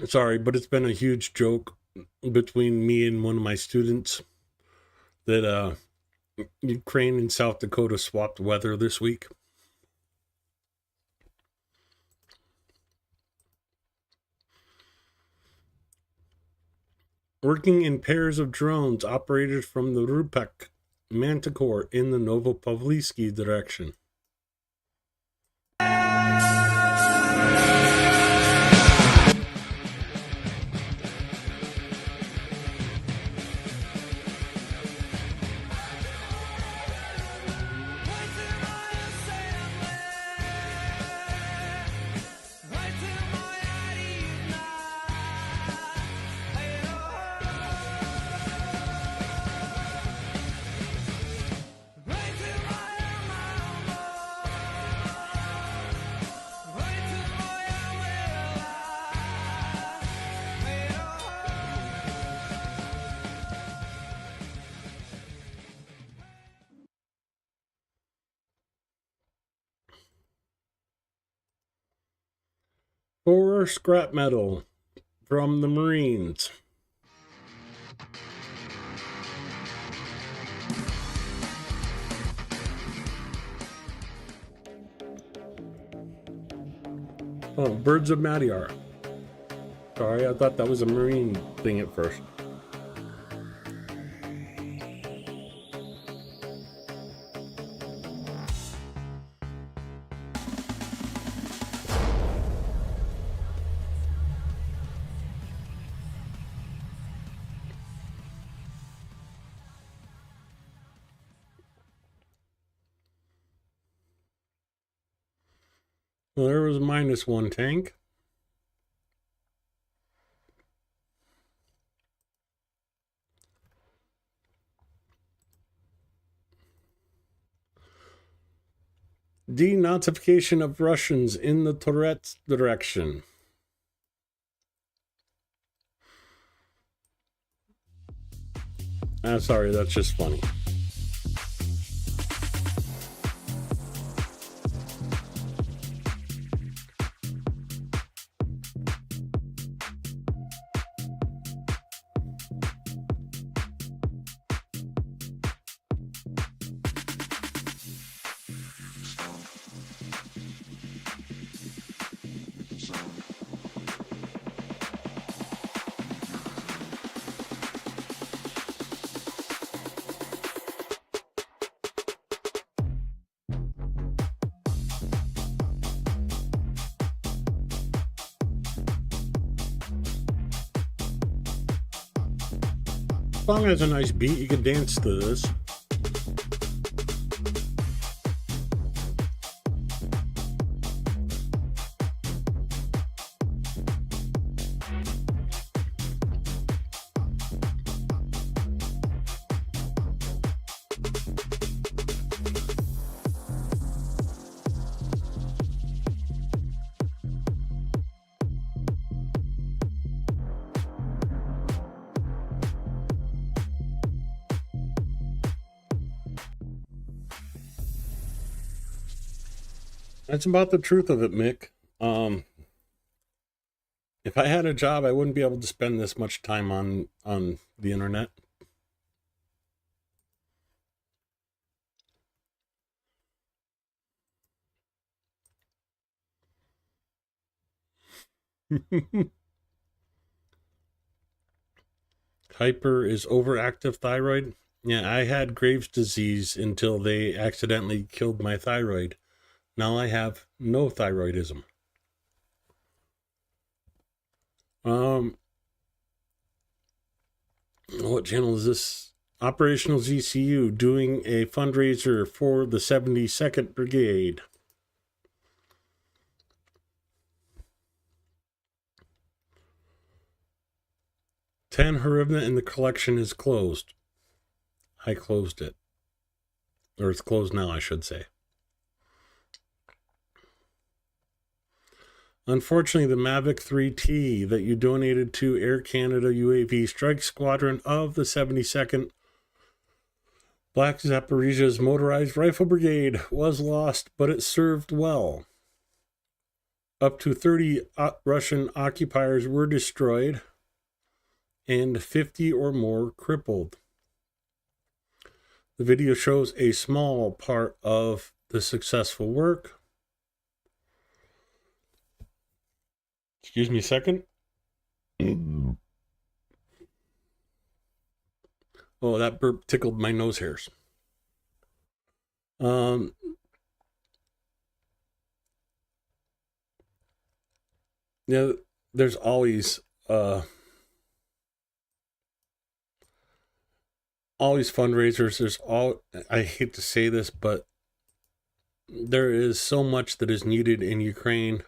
S1: Sorry, but it's been a huge joke between me and one of my students that Ukraine and South Dakota swapped weather this week. Working in pairs of drones operated from the Rupek Manticore in the Novopavlivsky direction. For scrap metal from the Marines. Oh, Birds of Madiar. Sorry, I thought that was a Marine thing at first. Well, there was -1 tank. Denazification of Russians in the Tourette's direction. Sorry, that's just funny. Song has a nice beat. You can dance to this. That's about the truth of it, Mick. If I had a job, I wouldn't be able to spend this much time on the internet. Hyper is overactive thyroid. Yeah, I had Graves' disease until they accidentally killed my thyroid. Now I have no thyroidism. What channel is this? Operational ZCU doing a fundraiser for the 72nd Brigade. Ten Harivna and the collection is closed. I closed it. Or it's closed now, I should say. Unfortunately, the Mavic 3T that you donated to Air Canada UAV Strike Squadron of the 72nd Black Zaporizhia's Motorized Rifle Brigade was lost, but it served well. Up to 30 Russian occupiers were destroyed and 50 or more crippled. The video shows a small part of the successful work. Excuse me a second. Oh, that burp tickled my nose hairs. Yeah, there's always fundraisers. I hate to say this, but there is so much that is needed in Ukraine,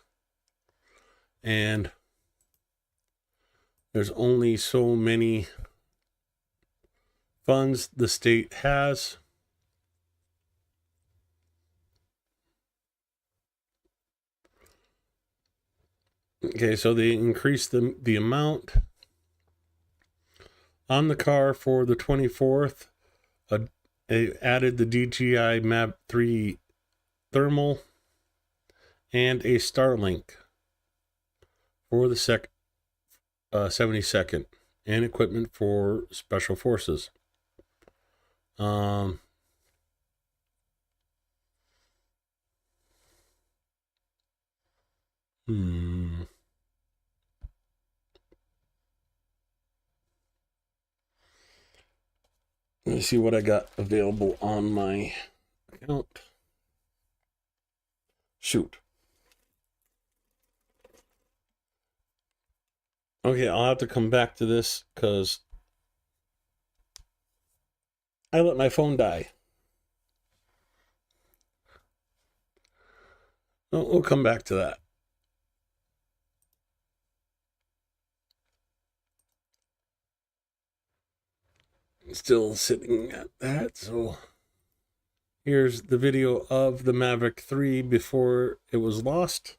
S1: and there's only so many funds the state has. Okay, so they increased the amount on the car for the 24th. They added the DJI Map 3 thermal and a Starlink for the 72nd, and equipment for special forces. Let me see what I got available on my account. Shoot. Okay, I'll have to come back to this because I let my phone die. We'll come back to that. Still sitting at that, so here's the video of the Mavic 3 before it was lost.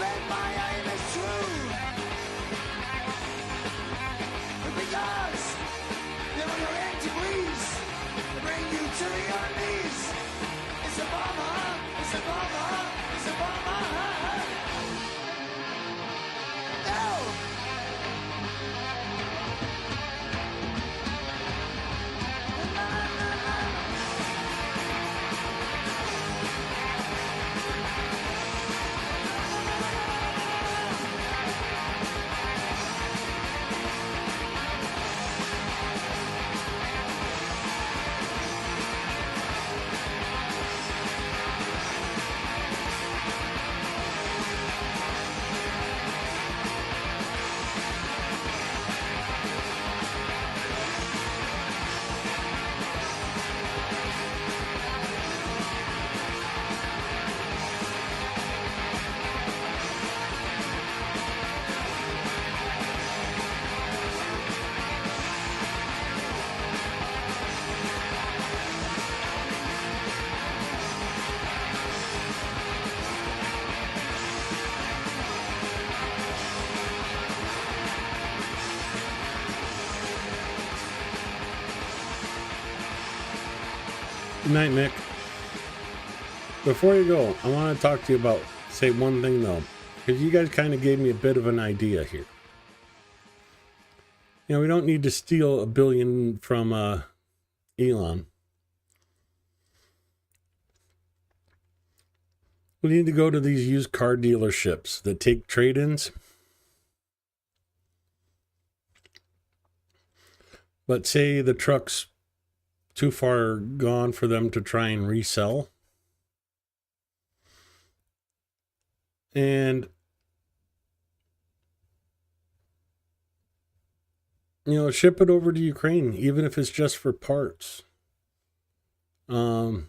S5: bet my aim is true. Because you're your empty breeze bring you to your knees. It's a bomber, it's a bomber, it's a bomber. No!
S1: Good night, Mick. Before you go, I want to talk to you about, say one thing though, because you guys kind of gave me a bit of an idea here. You know, we don't need to steal $1 billion from Elon. We need to go to these used car dealerships that take trade-ins. But say the truck's too far gone for them to try and resell. And, you know, ship it over to Ukraine, even if it's just for parts. The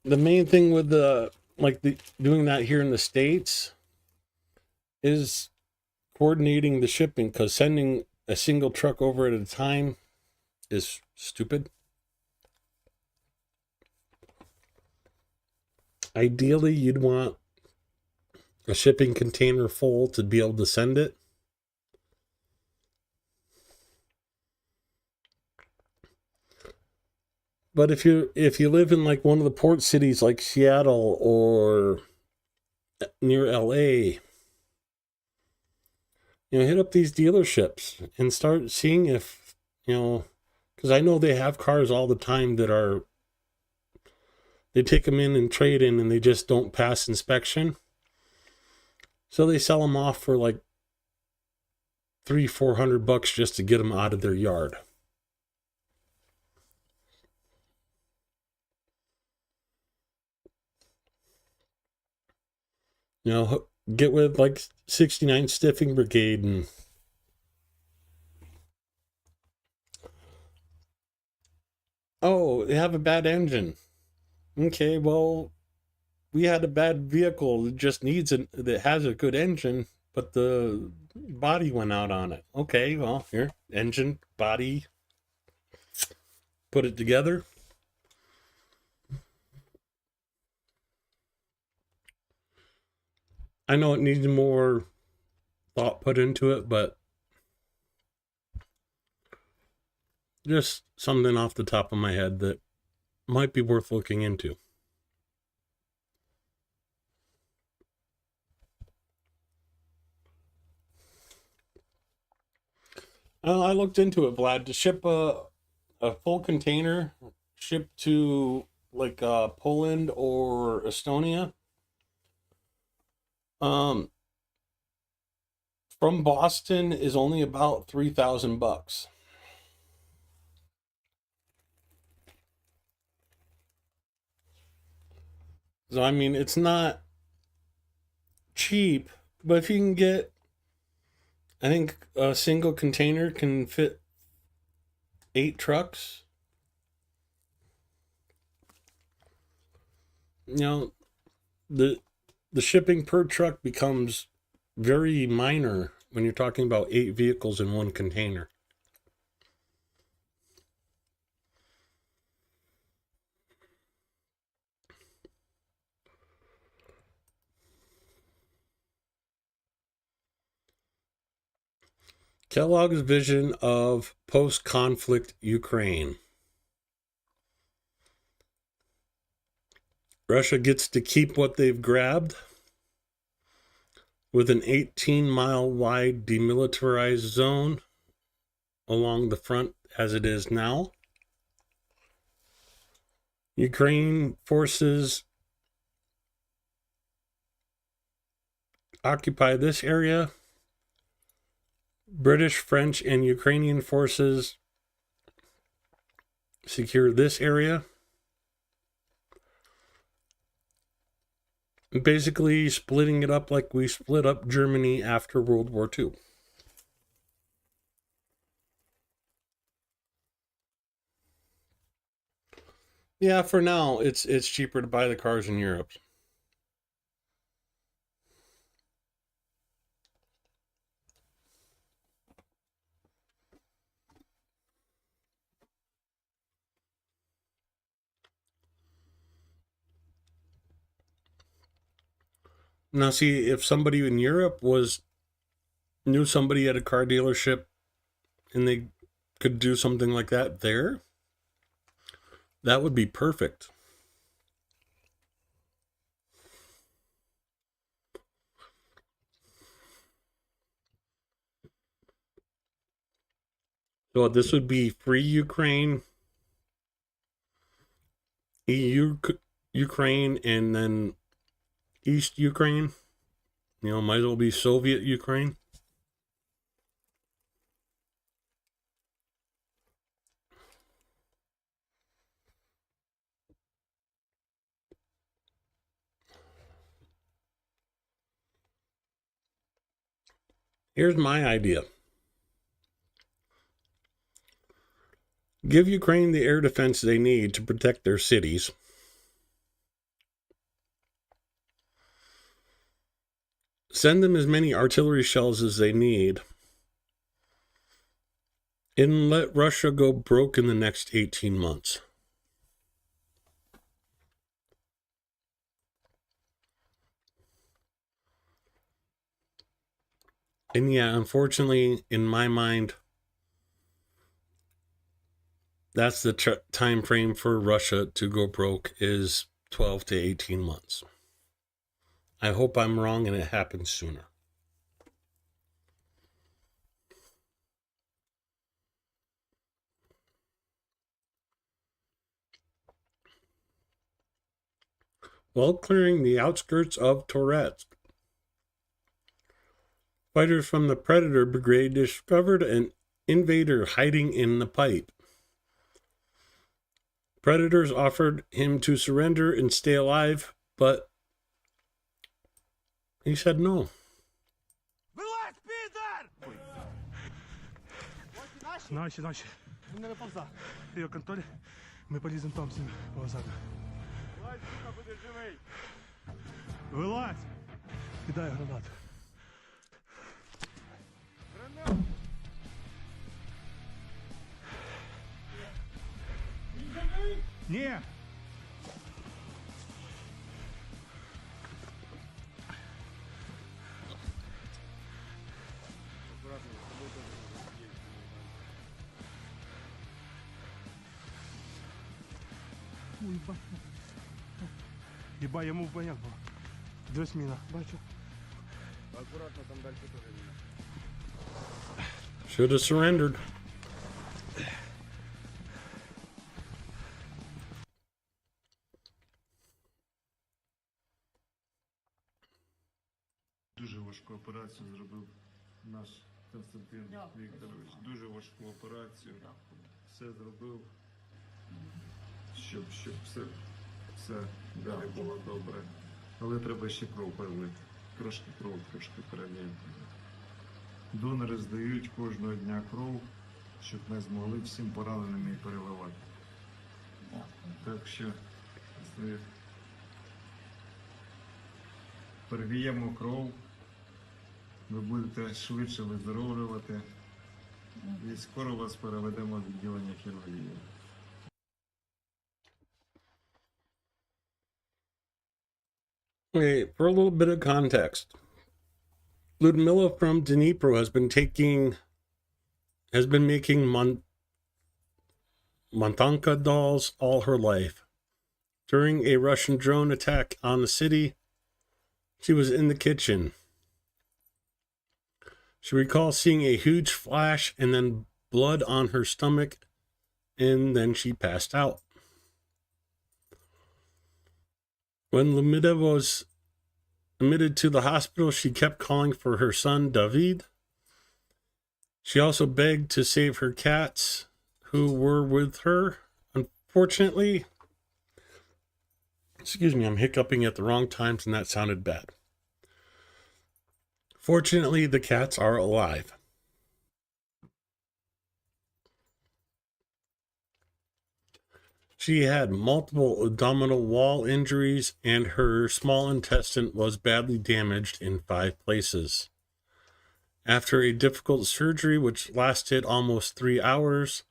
S1: main thing with doing that here in the States is coordinating the shipping, because sending a single truck over at a time is stupid. Ideally, you'd want a shipping container full to be able to send it. But if you live in like one of the port cities like Seattle or near LA, you know, hit up these dealerships and start seeing if, you know, because I know they have cars all the time that they take them in and trade in and they just don't pass inspection. So they sell them off for like $300-400 just to get them out of their yard. You know, get with like 69 Stiffing Brigade and oh, they have a bad engine. Okay, well, we had a bad vehicle that just that has a good engine, but the body went out on it. Okay, well, here, engine, body, put it together. I know it needs more thought put into it, but just something off the top of my head that might be worth looking into. I looked into it, Vlad, to ship a full container, ship to like Poland or Estonia. From Boston is only about $3,000. So I mean, it's not cheap, but if you can get, I think a single container can fit 8 trucks. You know, the shipping per truck becomes very minor when you're talking about 8 vehicles in one container. Kellogg's vision of post-conflict Ukraine. Russia gets to keep what they've grabbed with an 18-mile wide demilitarized zone along the front as it is now. Ukraine forces occupy this area. British, French, and Ukrainian forces secure this area. Basically splitting it up like we split up Germany after World War II. Yeah, for now, it's cheaper to buy the cars in Europe. Now, see, if somebody in Europe knew somebody at a car dealership and they could do something like that there, that would be perfect. So this would be free Ukraine, EU Ukraine, and then East Ukraine. You know, might as well be Soviet Ukraine. Here's my idea. Give Ukraine the air defense they need to protect their cities. Send them as many artillery shells as they need. And let Russia go broke in the next 18 months. And yeah, unfortunately, in my mind, that's the time frame for Russia to go broke is 12 to 18 months. I hope I'm wrong and it happens sooner. While clearing the outskirts of Toretsk, fighters from the Predator Brigade discovered an invader hiding in the pipe. Predators offered him to surrender and stay alive, but he said no.
S6: Наші. Вони на повзах. Ти контроль, ми поліземо там всім повзати. Вилазь, сука, будеш живий. Вилазь! Кидай гранату. Гранату! Ні! Єба, йому в баняк було. Дивись міна, бачу. Акуратно, там далі теж міна.
S1: Should have surrendered.
S7: Дуже важку операцію зробив наш Константин Вікторович. Дуже важку операцію. Все зробив, щоб все далі було добре. Але треба ще кров перелити. Трошки кров, трошки перелити. Донори здають кожного дня кров, щоб ми змогли всім пораненим її переливати. Так що перевіємо кров, ви будете швидше виздоровлювати і скоро вас переведемо в відділення хірургії.
S1: Okay, for a little bit of context, Ludmila from Dnipro has been taking has been making Montanka dolls all her life. During a Russian drone attack on the city, she was in the kitchen. She recalls seeing a huge flash and then blood on her stomach, and then she passed out. When Lumida was admitted to the hospital, she kept calling for her son, David. She also begged to save her cats who were with her. Unfortunately, excuse me, I'm hiccuping at the wrong times and that sounded bad. Fortunately, the cats are alive. She had multiple abdominal wall injuries and her small intestine was badly damaged in 5 places. After a difficult surgery which lasted almost 3 hours,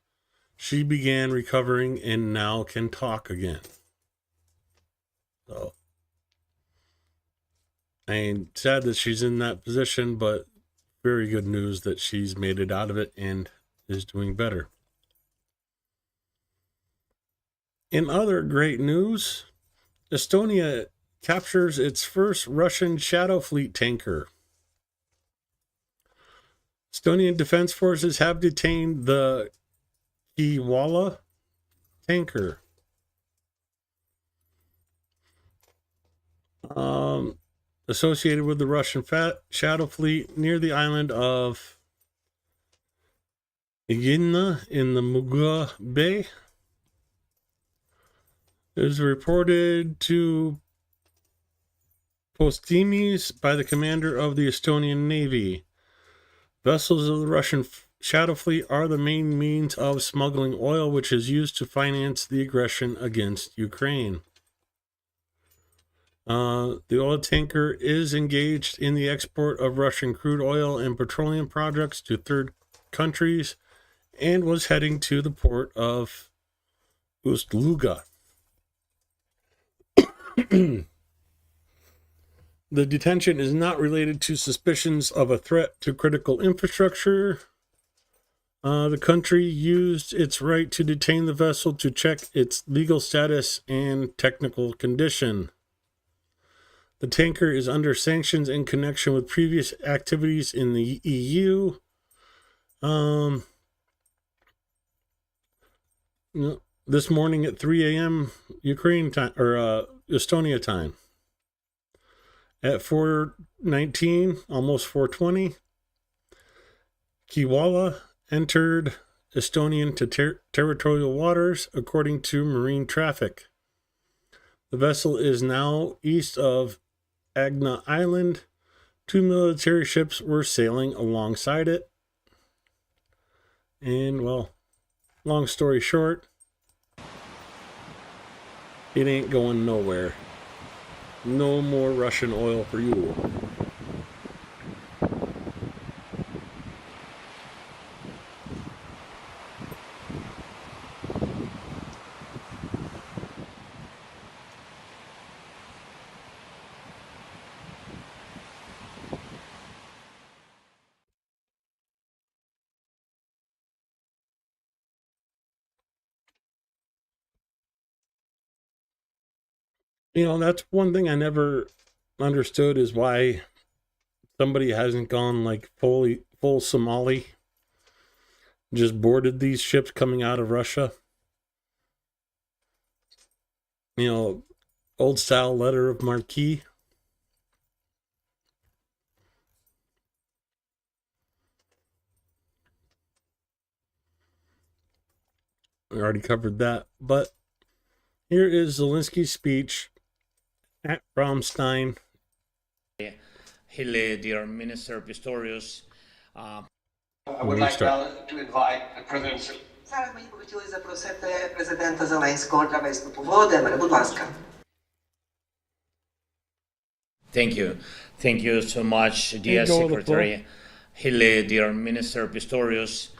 S1: she began recovering and now can talk again. So, I'm sad that she's in that position, but very good news that she's made it out of it and is doing better. In other great news, Estonia captures its first Russian Shadow Fleet tanker. Estonian Defense Forces have detained the Kiwala tanker. Associated with the Russian Shadow Fleet near the island of Igina in the Muga Bay. It was reported to Postimis by the commander of the Estonian Navy. Vessels of the Russian Shadow Fleet are the main means of smuggling oil, which is used to finance the aggression against Ukraine. The oil tanker is engaged in the export of Russian crude oil and petroleum products to third countries and was heading to the port of Ust-Luga. The detention is not related to suspicions of a threat to critical infrastructure. The country used its right to detain the vessel to check its legal status and technical condition. The tanker is under sanctions in connection with previous activities in the EU. This morning at 3 a.m. Ukraine time, or Estonia time. At 4:19, almost 4:20, Kiwala entered Estonian territorial waters according to marine traffic. The vessel is now east of Agna Island. 2 military ships were sailing alongside it. And, well, long story short, it ain't going nowhere. No more Russian oil for you. You know, that's one thing I never understood is why somebody hasn't gone like full Somali, just boarded these ships coming out of Russia. You know, old style letter of marque. We already covered that, but here is Zelensky's speech at Ramstein.
S8: Hilly, dear Minister Pistorius.
S9: I would like now to invite President.
S10: Зараз мені б хотіли запросити президента Зеленського для виступу. Володимире, будь ласка.
S8: Thank you. Thank you so much, dear Secretary Hilly, dear Minister Pistorius,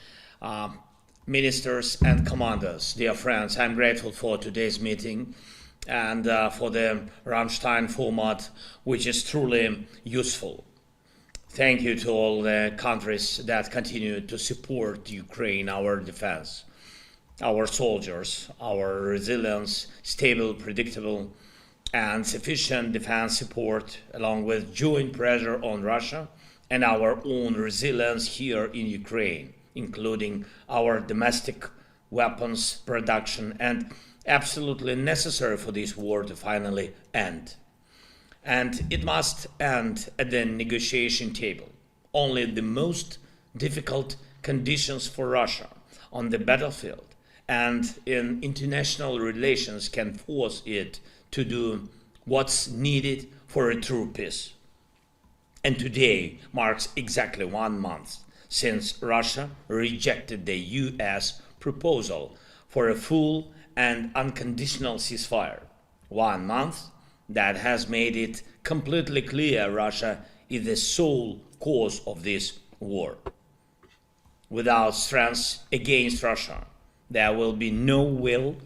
S8: ministers and commanders, dear friends. I'm grateful for today's meeting and for the Ramstein format, which is truly useful. Thank you to all the countries that continue to support Ukraine, our defense, our soldiers, our resilience, stable, predictable, and sufficient defense support, along with joint pressure on Russia and our own resilience here in Ukraine, including our domestic weapons production, and absolutely necessary for this war to finally end. And it must end at the negotiation table. Only the most difficult conditions for Russia on the battlefield and in international relations can force it to do what's needed for a true peace. And today marks exactly 1 month since Russia rejected the US proposal for a full and unconditional ceasefire. 1 month that has made it completely clear Russia is the sole cause of this war. Without strength against Russia, there will be no will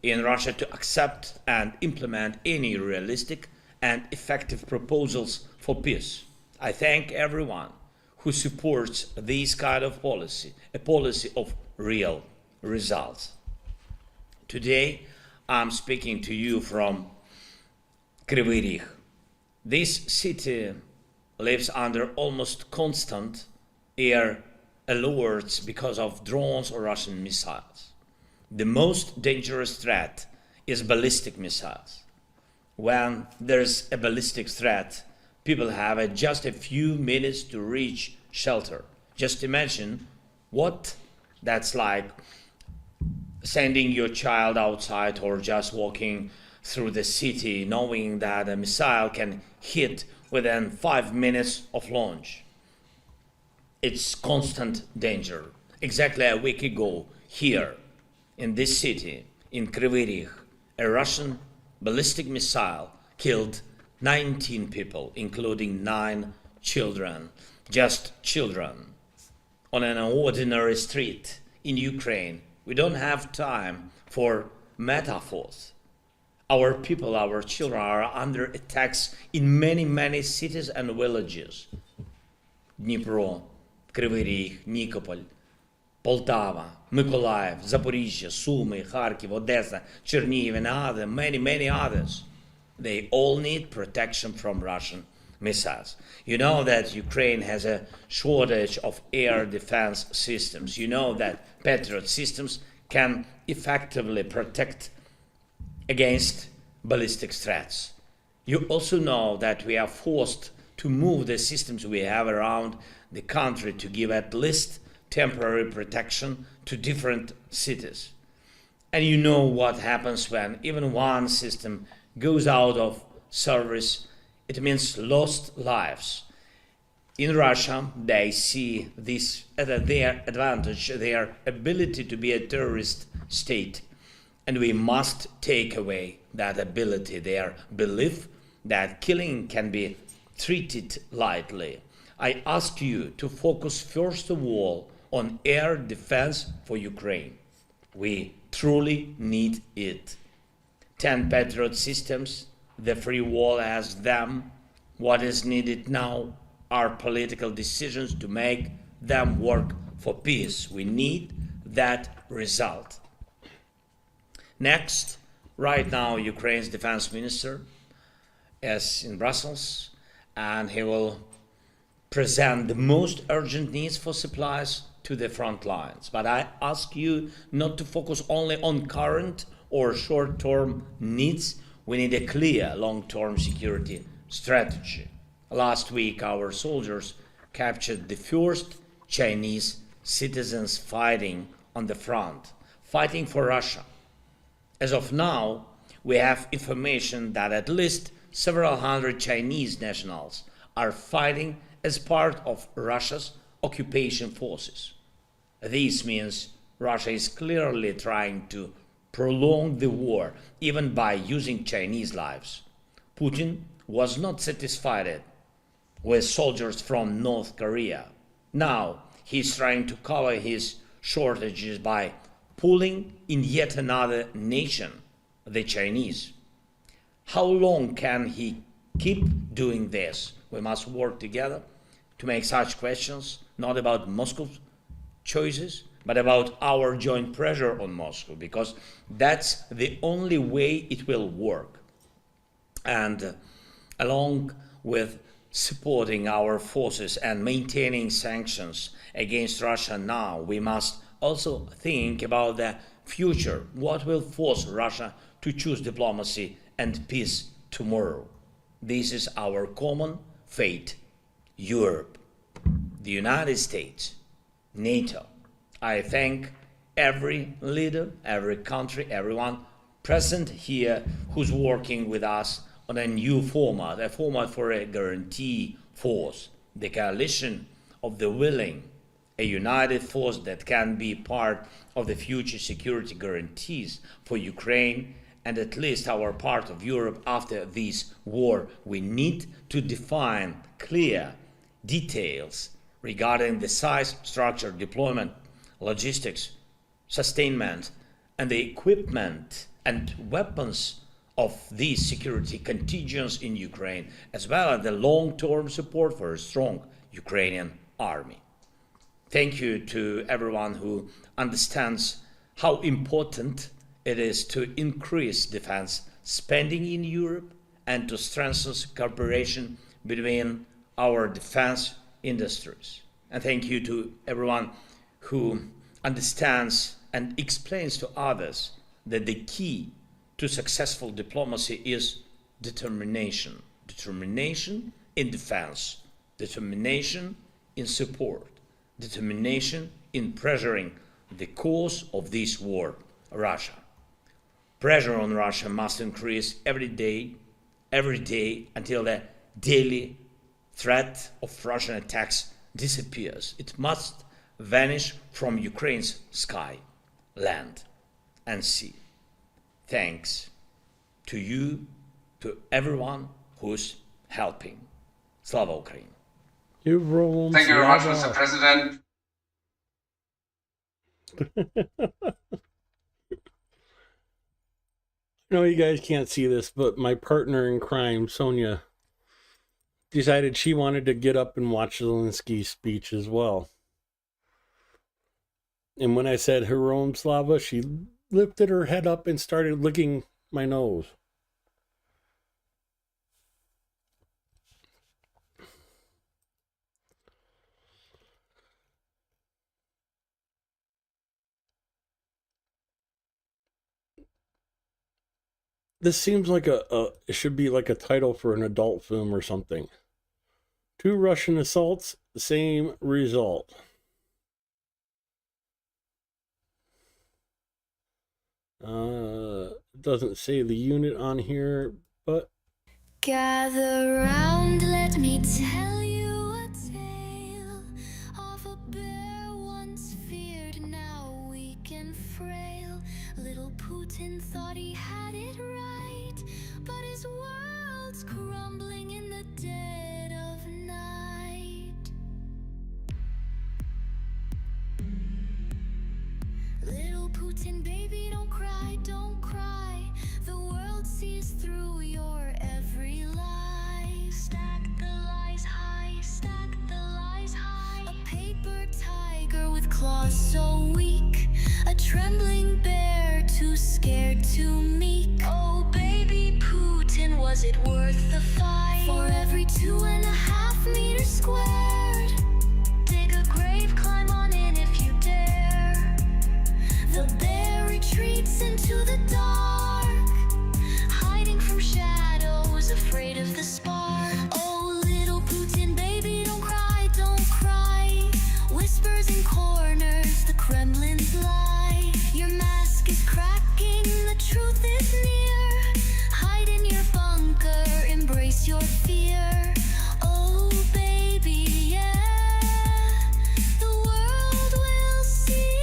S8: in Russia to accept and implement any realistic and effective proposals for peace. I thank everyone who supports this kind of policy, a policy of real results. Today, I'm speaking to you from Kryvyi Rih. This city lives under almost constant air alerts because of drones or Russian missiles. The most dangerous threat is ballistic missiles. When there's a ballistic threat, people have just a few minutes to reach shelter. Just imagine what that's like sending your child outside or just walking through the city knowing that a missile can hit within 5 minutes of launch. It's constant danger. Exactly a week ago, here in this city, in Kryvyi Rih, a Russian ballistic missile killed 19 people, including 9 children, just children, on an ordinary street in Ukraine. We don't have time for metaphors. Our people, our children are under attacks in many cities and villages. Dnipro, Kryvyi Rih, Nikoполь, Poltava, Mykolaiv, Zaporizhzhia, Sumy, Kharkiv, Odessa, Chernihiv, and other, many others. They all need protection from Russian missiles. You know that Ukraine has a shortage of air defense systems. You know that Patriot systems can effectively protect against ballistic threats. You also know that we are forced to move the systems we have around the country to give at least temporary protection to different cities. And you know what happens when even one system goes out of service. It means lost lives. In Russia, they see this as their advantage, their ability to be a terrorist state. And we must take away that ability, their belief that killing can be treated lightly. I ask you to focus first of all on air defense for Ukraine. We truly need it. 10 Patriot systems, the free world has them. What is needed now are political decisions to make them work for peace. We need that result. Next, right now, Ukraine's defense minister is in Brussels, and he will present the most urgent needs for supplies to the front lines. But I ask you not to focus only on current or short-term needs. We need a clear long-term security strategy. Last week, our soldiers captured the first Chinese citizens fighting on the front, fighting for Russia. As of now, we have information that at least several hundred Chinese nationals are fighting as part of Russia's occupation forces. This means Russia is clearly trying to prolong the war, even by using Chinese lives. Putin was not satisfied with soldiers from North Korea. Now he's trying to cover his shortages by pulling in yet another nation, the Chinese. How long can he keep doing this? We must work together to make such questions, not about Moscow's choices, but about our joint pressure on Moscow, because that's the only way it will work. And along with supporting our forces and maintaining sanctions against Russia now, we must also think about the future. What will force Russia to choose diplomacy and peace tomorrow? This is our common fate. Europe, the United States, NATO. I thank every leader, every country, everyone present here who's working with us on a new format, a format for a guarantee force, the coalition of the willing, a united force that can be part of the future security guarantees for Ukraine and at least our part of Europe after this war. We need to define clear details regarding the size, structure, deployment, logistics, sustainment, and the equipment and weapons of these security contingents in Ukraine, as well as the long-term support for a strong Ukrainian army. Thank you to everyone who understands how important it is to increase defense spending in Europe and to strengthen cooperation between our defense industries. And thank you to everyone who understands and explains to others that the key to successful diplomacy is determination. Determination in defense, determination in support, determination in pressuring the cause of this war, Russia. Pressure on Russia must increase every day until the daily threat of Russian attacks disappears. It must vanish from Ukraine's sky, land, and sea. Thanks to you, to everyone who's helping. Slava Ukraine.
S9: Thank you very much, Mr. President.
S1: I know you guys can't see this, but my partner in crime, Sonia, decided she wanted to get up and watch Zelensky's speech as well. And when I said Heroam Slava, she lifted her head up and started licking my nose. This seems like it should be like a title for an adult film or something. 2 Russian assaults, same result. Doesn't say the unit on here, but
S11: gather round, let me tell you a tale of a bear once feared, now weak and frail. Little Putin thought he had it right, but his world's crumbling in the dead of night. Little Putin, baby, don't cry, don't cry. The world sees through your every lie. Stack the lies high, stack the lies high. A paper tiger with claws so weak, a trembling bear too scared to meek. Oh baby Putin, was it worth the fight? For every 2.5 meters squared, dig a grave, climb on in if you dare. The bear retreats into the dark, hiding from shadows, afraid of the spark. Oh little Putin, baby, don't cry, don't cry. Whispers in corners, the Kremlin's lie. Your mask is cracking, the truth is near. Hide in your bunker, embrace your fear. Oh baby, yeah, the world will see.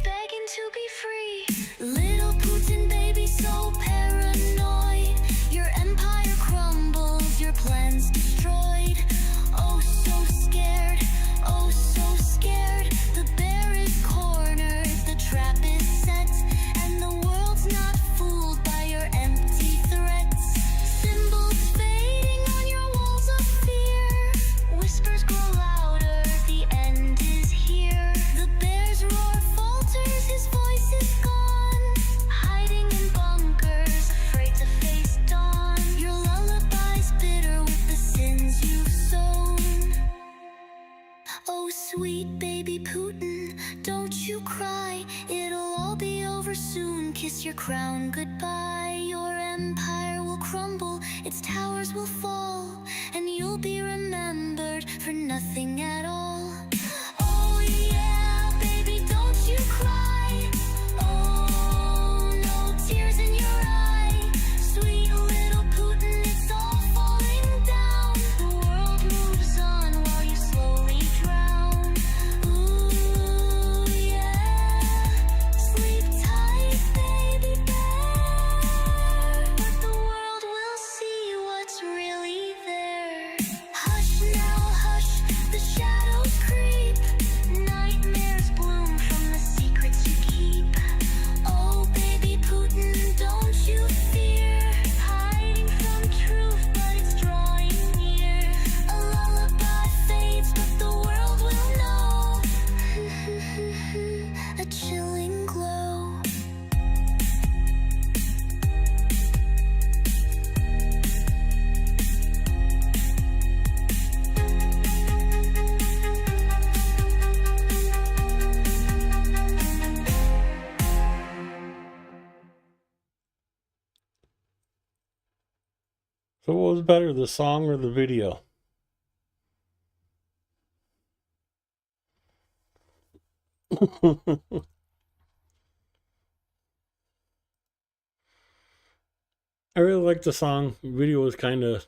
S11: Begging to be free. crown goodbye. Your empire will crumble, its towers will fall, and you'll be remembered for nothing at all. Oh yeah, baby, don't you cry. Oh, no tears in your eye. Sweet little Putin, it's all falling down. The world moves on while you slowly drown. Ooh, yeah. Sleep tight, baby bear. But the world will see what's really there. Hush now, hush, the shadows creep. Nightmares bloom from the secrets you keep. Oh, baby Putin, don't you fear. Hiding from truth, but it's drawing near. A lullaby fades, but the world will know. A chilling glow.
S1: So what was better, the song or the video? I really liked the song. The video was kind of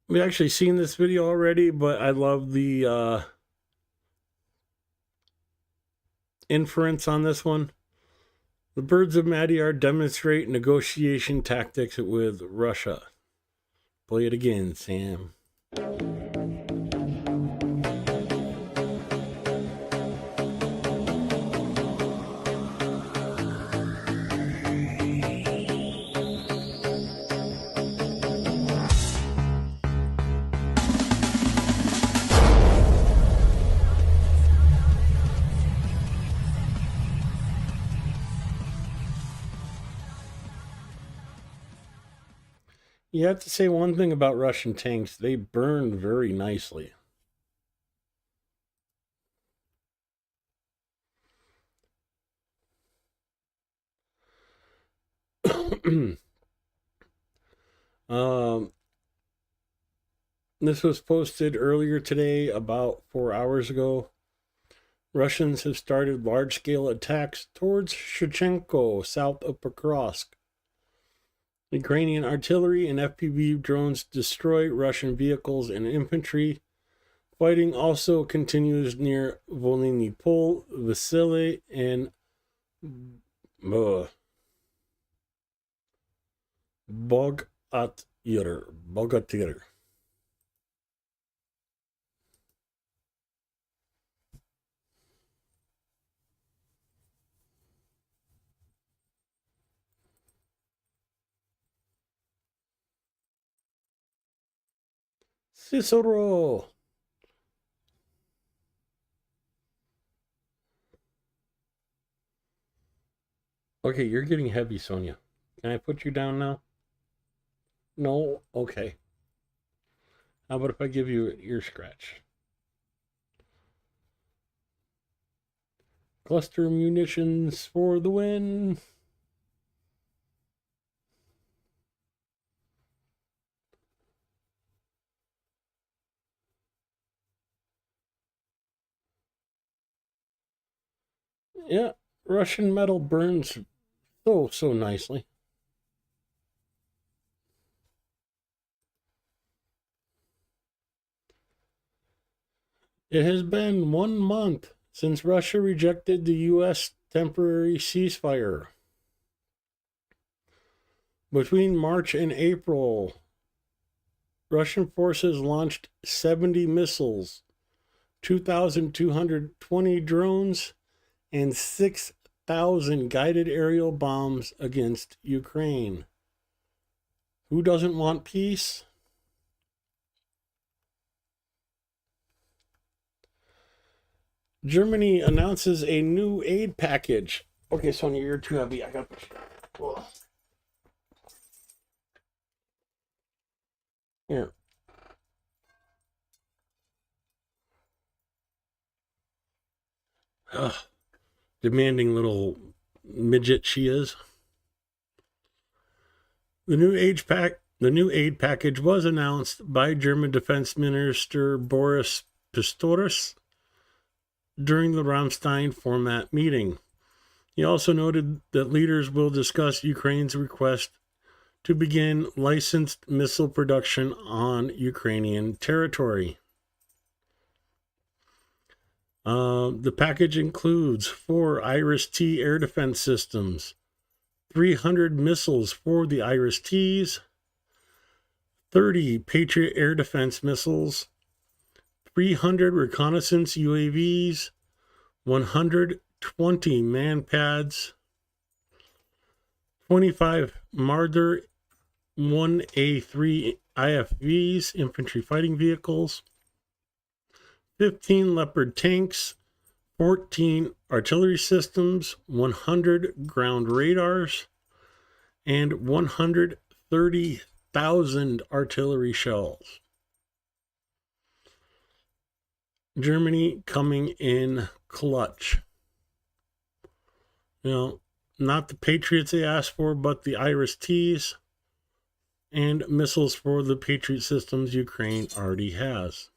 S1: we actually seen this video already, but I love the inference on this one. The birds of AAR demonstrate negotiation tactics with Russia. Play it again, Sam. You have to say one thing about Russian tanks. They burn very nicely. This was posted earlier today, about 4 hours ago. Russians have started large-scale attacks towards Shevchenko, south of Pokrovsk. Ukrainian artillery and FPV drones destroy Russian vehicles and infantry. Fighting also continues near Volhyny Pol, Vasily, and Bogatyr. Cicero. Okay, you're getting heavy, Sonia. Can I put you down now? No? Okay. How about if I give you an ear scratch? Cluster munitions for the win. Yeah, Russian metal burns so nicely. It has been 1 month since Russia rejected the U.S. temporary ceasefire. Between March and April, Russian forces launched 70 missiles, 2,220 drones, and 6,000 guided aerial bombs against Ukraine. Who doesn't want peace? Germany announces a new aid package. Okay, Sonia, you're too heavy. I got this. Whoa. Here. Ugh, demanding little midget she is. The new aid package was announced by German Defense Minister Boris Pistorius during the Ramstein format meeting. He also noted that leaders will discuss Ukraine's request to begin licensed missile production on Ukrainian territory. The package includes 4 Iris-T air defense systems, 300 missiles for the Iris-Ts, 30 Patriot air defense missiles, 300 reconnaissance UAVs, 120 man pads, 25 Marder 1A3 IFVs, infantry fighting vehicles, 15 Leopard tanks, 14 artillery systems, 100 ground radars, and 130,000 artillery shells. Germany coming in clutch. Not the Patriots they asked for, but the Iris-Ts and missiles for the Patriot systems Ukraine already has.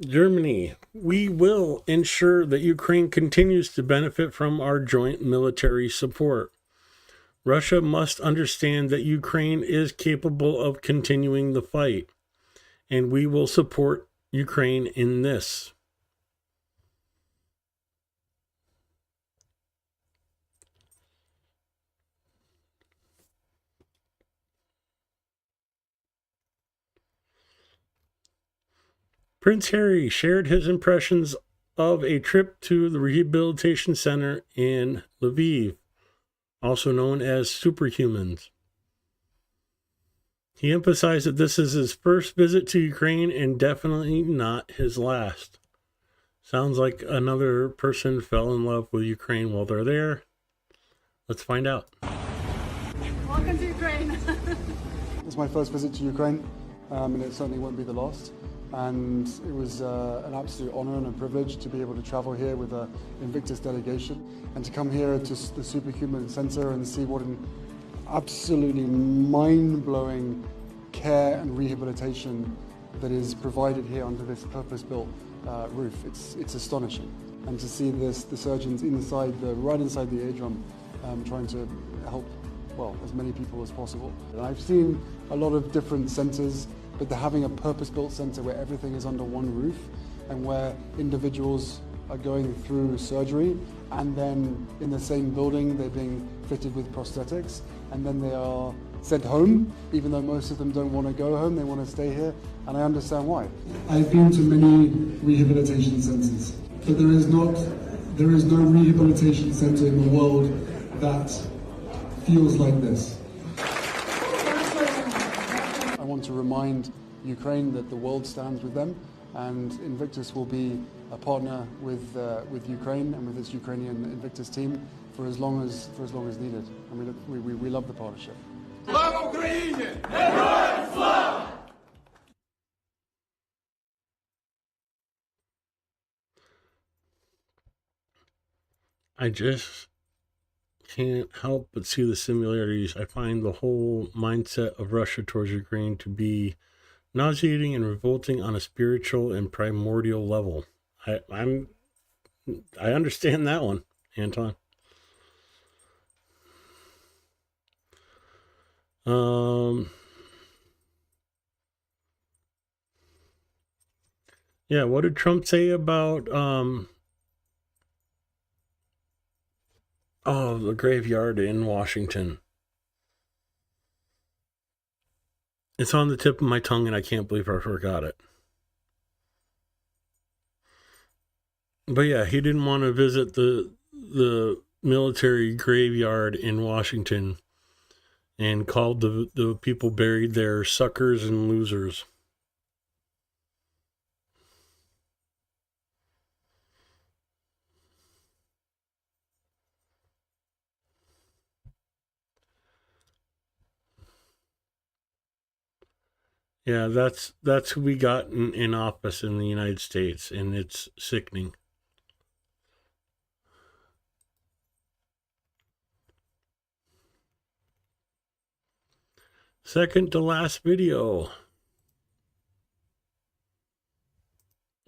S1: Germany, we will ensure that Ukraine continues to benefit from our joint military support. Russia must understand that Ukraine is capable of continuing the fight, and we will support Ukraine in this. Prince Harry shared his impressions of a trip to the rehabilitation center in Lviv, also known as Superhumans. He emphasized that this is his first visit to Ukraine and definitely not his last. Sounds like another person fell in love with Ukraine while they're there. Let's find out.
S12: Welcome to Ukraine.
S13: It's my first visit to Ukraine, and it certainly won't be the last. And it was an absolute honor and a privilege to be able to travel here with the Invictus delegation and to come here to the Superhuman Center and see what an absolutely mind-blowing care and rehabilitation that is provided here under this purpose-built roof. It's astonishing. And to see the surgeons right inside the eardrum trying to help, as many people as possible. And I've seen a lot of different centers, but they're having a purpose-built center where everything is under one roof and where individuals are going through surgery and then in the same building they're being fitted with prosthetics and then they are sent home, even though most of them don't want to go home, they want to stay here, and I understand why. I've been to many rehabilitation centers, but there is no rehabilitation center in the world that feels like this. I want to remind Ukraine that the world stands with them, and Invictus will be a partner with Ukraine and with its Ukrainian Invictus team for as long as needed. And we love the partnership.
S5: Слава Україні! Героям слава!
S1: I just can't help but see the similarities. I find the whole mindset of Russia towards Ukraine to be nauseating and revolting on a spiritual and primordial level. I understand that one, Anton. Yeah, what did Trump say about the graveyard in Washington? It's on the tip of my tongue and I can't believe I forgot it. But yeah, he didn't want to visit the military graveyard in Washington and called the people buried there suckers and losers. Yeah, that's who we got in office in the United States, and it's sickening. Second to last video.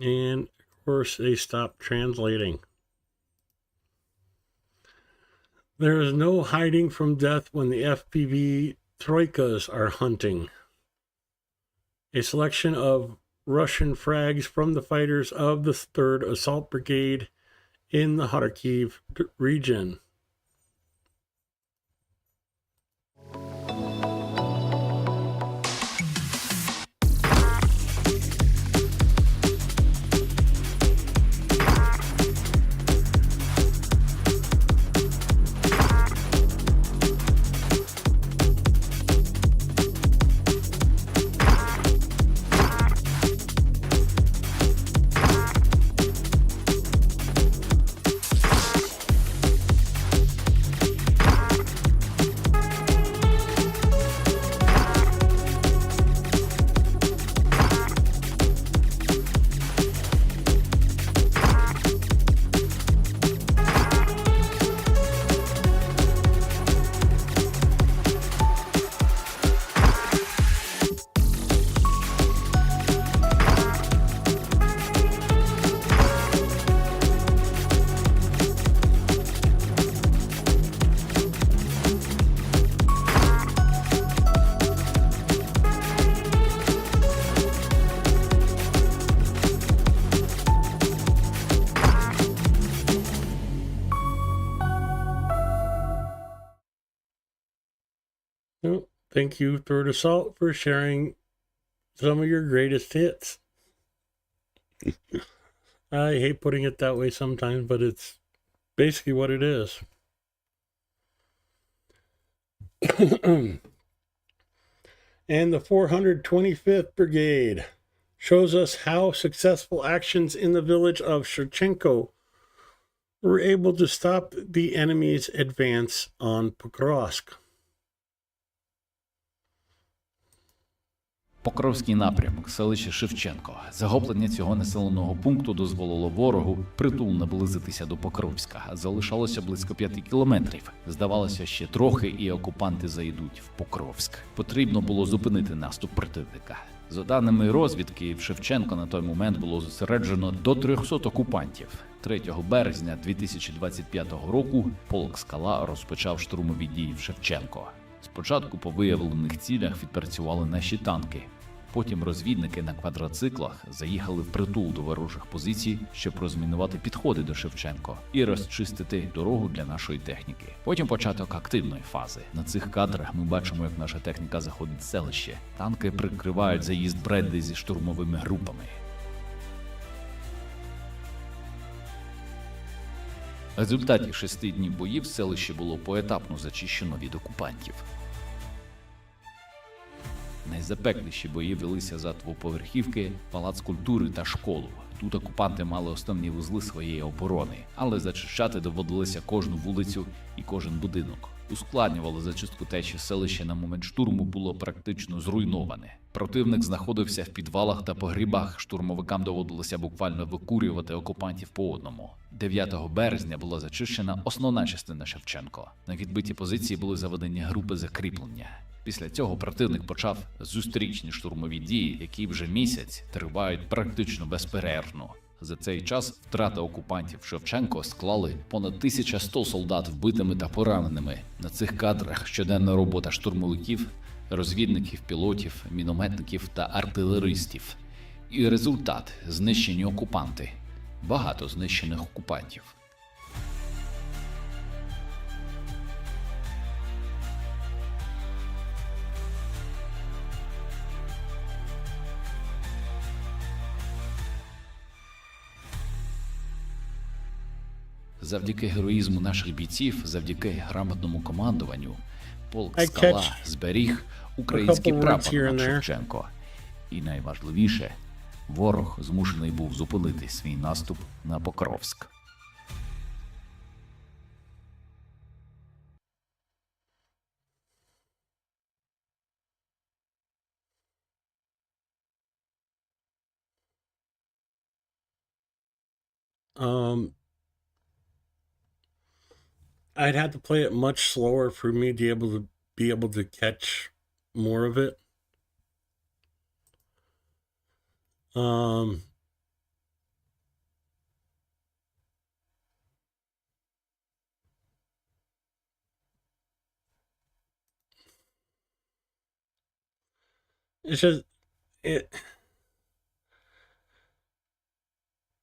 S1: And of course they stopped translating. There is no hiding from death when the FPV troikas are hunting. A selection of Russian frags from the fighters of the 3rd Assault Brigade in the Kharkiv region. Well, thank you, 3rd Assault, for sharing some of your greatest hits. I hate putting it that way sometimes, but it's basically what it is. And the 425th Brigade shows us how successful actions in the village of Shevchenko were able to stop the enemy's advance on Pokrovsk.
S14: Покровський напрямок, селище Шевченко. Захоплення цього населеного пункту дозволило ворогу притул наблизитися до Покровська. Залишалося близько 5 кілометрів. Здавалося, ще трохи і окупанти зайдуть в Покровськ. Потрібно було зупинити наступ противника. За даними розвідки, в Шевченко на той момент було зосереджено до 300 окупантів. 3 березня 2025 року полк «Скала» розпочав штурмові дії в Шевченко. Спочатку по виявлених цілях відпрацювали наші танки. Потім розвідники на квадроциклах заїхали впритул до ворожих позицій, щоб розмінувати підходи до Шевченко і розчистити дорогу для нашої техніки. Потім початок активної фази. На цих кадрах ми бачимо, як наша техніка заходить в селище. Танки прикривають заїзд Бредди зі штурмовими групами. В результаті 6 днів боїв селище було поетапно зачищено від окупантів. Найзапекліші бої велися за двоповерхівки, палац культури та школу. Тут окупанти мали основні вузли своєї оборони, але зачищати доводилося кожну вулицю і кожен будинок. Ускладнювало зачистку те, що селище на момент штурму було практично зруйноване. Противник знаходився в підвалах та погрібах, штурмовикам доводилося буквально викурювати окупантів по одному. 9 березня була зачищена основна частина Шевченко. На відбиті позиції були заведені групи закріплення. Після цього противник почав зустрічні штурмові дії, які вже місяць тривають практично безперервно. За цей час втрати окупантів Шевченко склали понад 1100 солдат вбитими та пораненими. На цих кадрах щоденна робота штурмовиків, розвідників, пілотів, мінометників та артилеристів. І результат – знищені окупанти. Багато знищених окупантів. Завдяки героїзму наших бійців, завдяки грамотному командуванню, полк «Скала» зберіг український прапор над Шевченко. І найважливіше, ворог змушений був зупинити свій наступ на Покровськ.
S1: I'd have to play it much slower for me to be able to catch more of it. It's just it.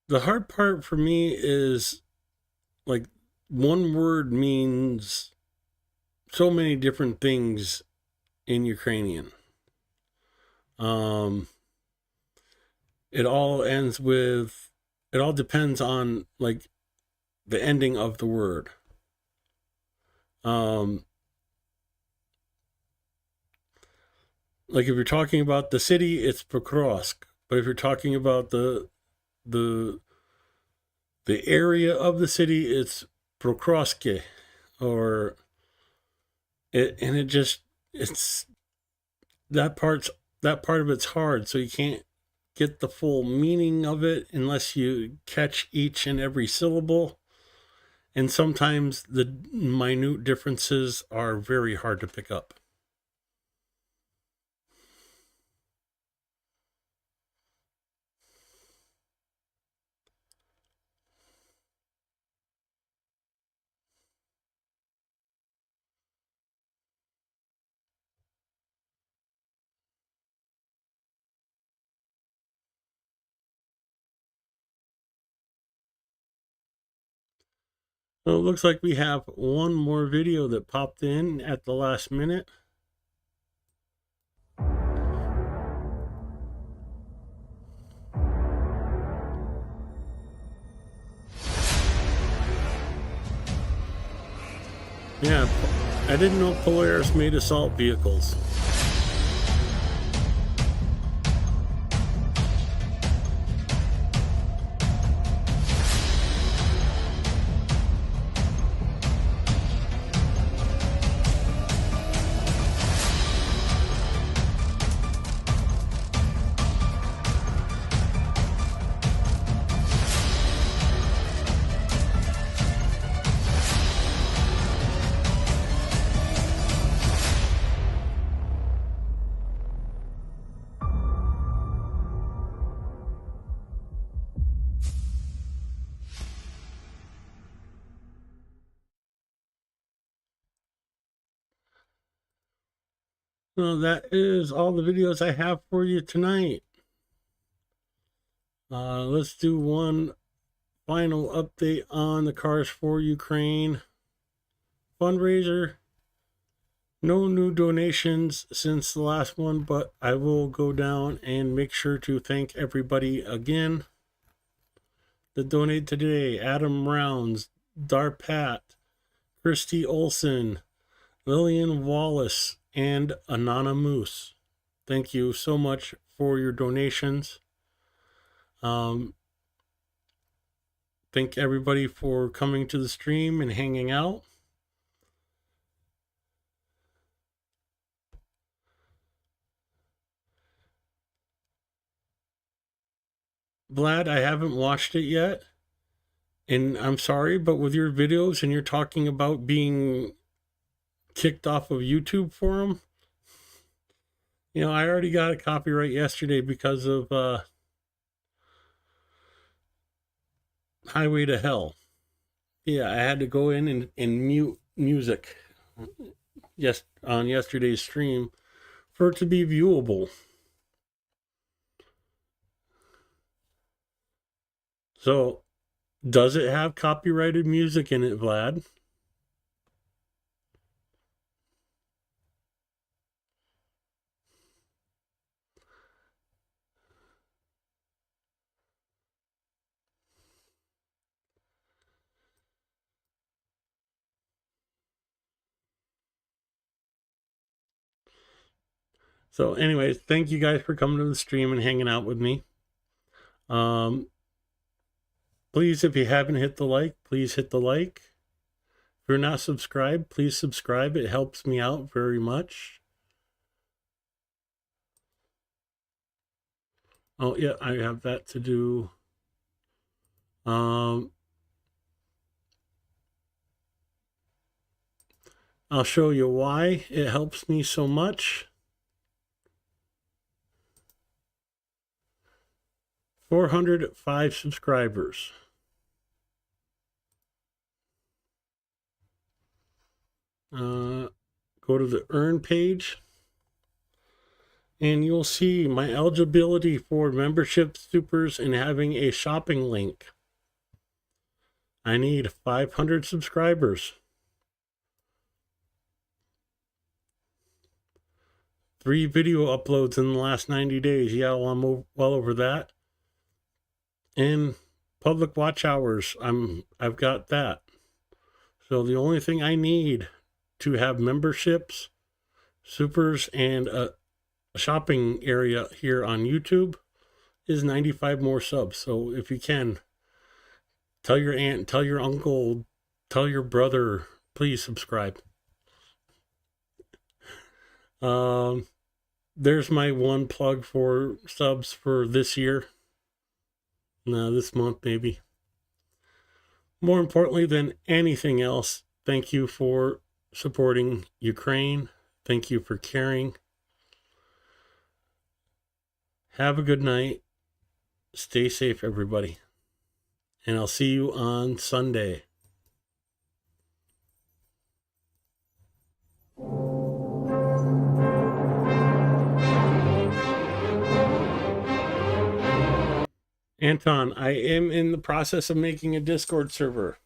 S1: The hard part for me is like one word means so many different things in Ukrainian. It all ends with, it all depends on like the ending of the word. Like if you're talking about the city, it's Pokrovsk. But if you're talking about the area of the city, it's Prokrovske, or and it just, it's that part of it's hard, so you can't get the full meaning of it unless you catch each and every syllable. And sometimes the minute differences are very hard to pick up. Well, it looks like we have one more video that popped in at the last minute. Yeah, I didn't know Polaris made assault vehicles. Well, that is all the videos I have for you tonight. Let's do one final update on the Cars for Ukraine fundraiser. No new donations since the last one, but I will go down and make sure to thank everybody again that donated today. Adam Rounds, Darpat, Christy Olson, Lillian Wallace, and Anana Moose. Thank you so much for your donations. Thank everybody for coming to the stream and hanging out. Vlad, I haven't watched it yet. And I'm sorry, but with your videos and you're talking about being kicked off of YouTube for them, you know, I already got a copyright yesterday because of Highway to Hell. Yeah, I had to go in and mute music on yesterday's stream for it to be viewable. So, does it have copyrighted music in it, Vlad? So anyways, thank you guys for coming to the stream and hanging out with me. Please, if you haven't hit the like, please hit the like. If you're not subscribed, please subscribe. It helps me out very much. Oh, yeah, I have that to do. I'll show you why it helps me so much. 405 subscribers. Go to the earn page and you'll see my eligibility for membership, supers, and having a shopping link. I need 500 subscribers. 3 video uploads in the last 90 days. Yeah, well, I'm well over that. And public watch hours, I've got that. So the only thing I need to have memberships, supers, and a shopping area here on YouTube is 95 more subs. So if you can, tell your aunt, tell your uncle, tell your brother, please subscribe. There's my one plug for subs for this year. No, this month maybe. More importantly than anything else, thank you for supporting Ukraine. Thank you for caring. Have a good night. Stay safe, everybody. And I'll see you on Sunday. Anton, I am in the process of making a Discord server.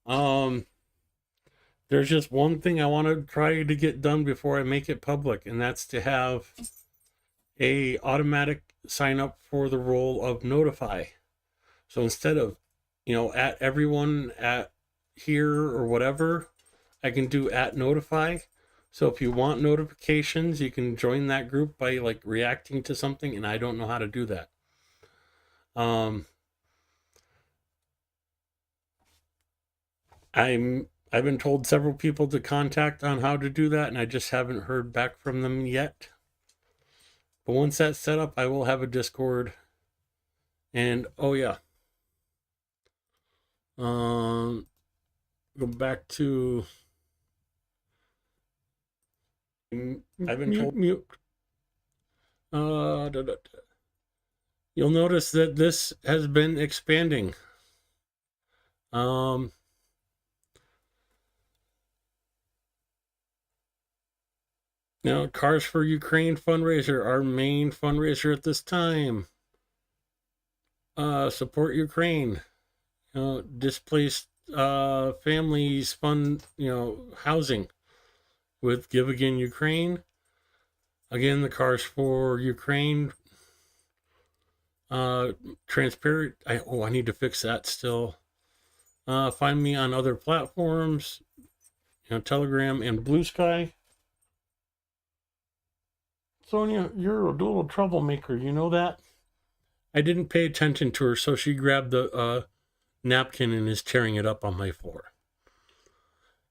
S1: There's just one thing I want to try to get done before I make it public, and that's to have a automatic sign up for the role of notify. So instead of, at everyone at here or whatever, I can do at notify. So if you want notifications, you can join that group by like reacting to something, and I don't know how to do that. I've been told several people to contact on how to do that, and I just haven't heard back from them yet. But once that's set up, I will have a Discord. And oh yeah, go back to. I've been told mute. You'll notice that this has been expanding. Now, Cars for Ukraine fundraiser, our main fundraiser at this time. Support Ukraine. Displaced families fund, housing with Give Again Ukraine. Again, the Cars for Ukraine. Transparent. I need to fix that still. Find me on other platforms, Telegram and Blue Sky. Sonia, you're a little troublemaker, you know that? I didn't pay attention to her, so she grabbed the napkin and is tearing it up on my floor.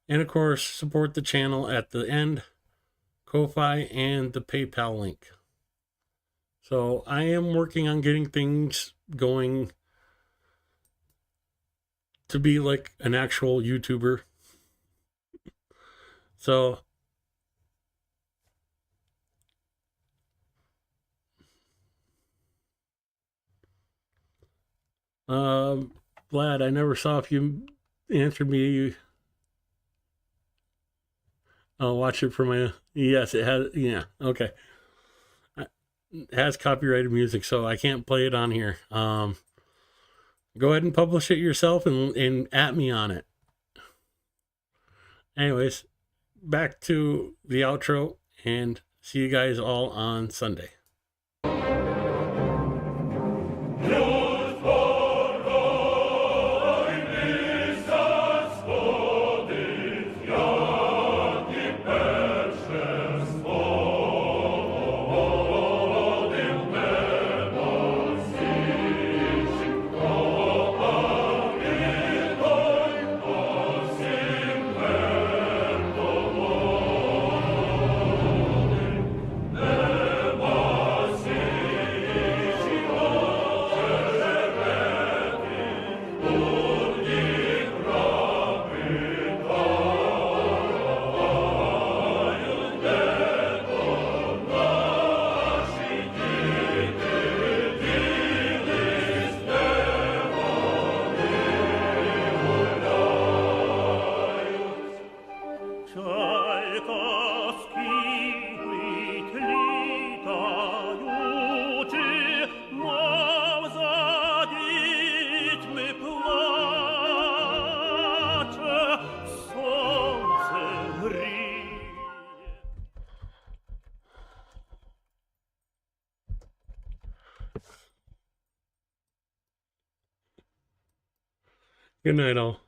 S1: And of course, support the channel at the end, Ko-Fi, and the PayPal link. So I am working on getting things going to be like an actual YouTuber. So Vlad, I never saw if you answered me. I'll watch it for my, yes, it has, yeah, okay. It has copyrighted music, so I can't play it on here. Go ahead and publish it yourself and at me on it. Anyways, back to the outro, and see you guys all on Sunday.
S15: Never
S1: Good night, all.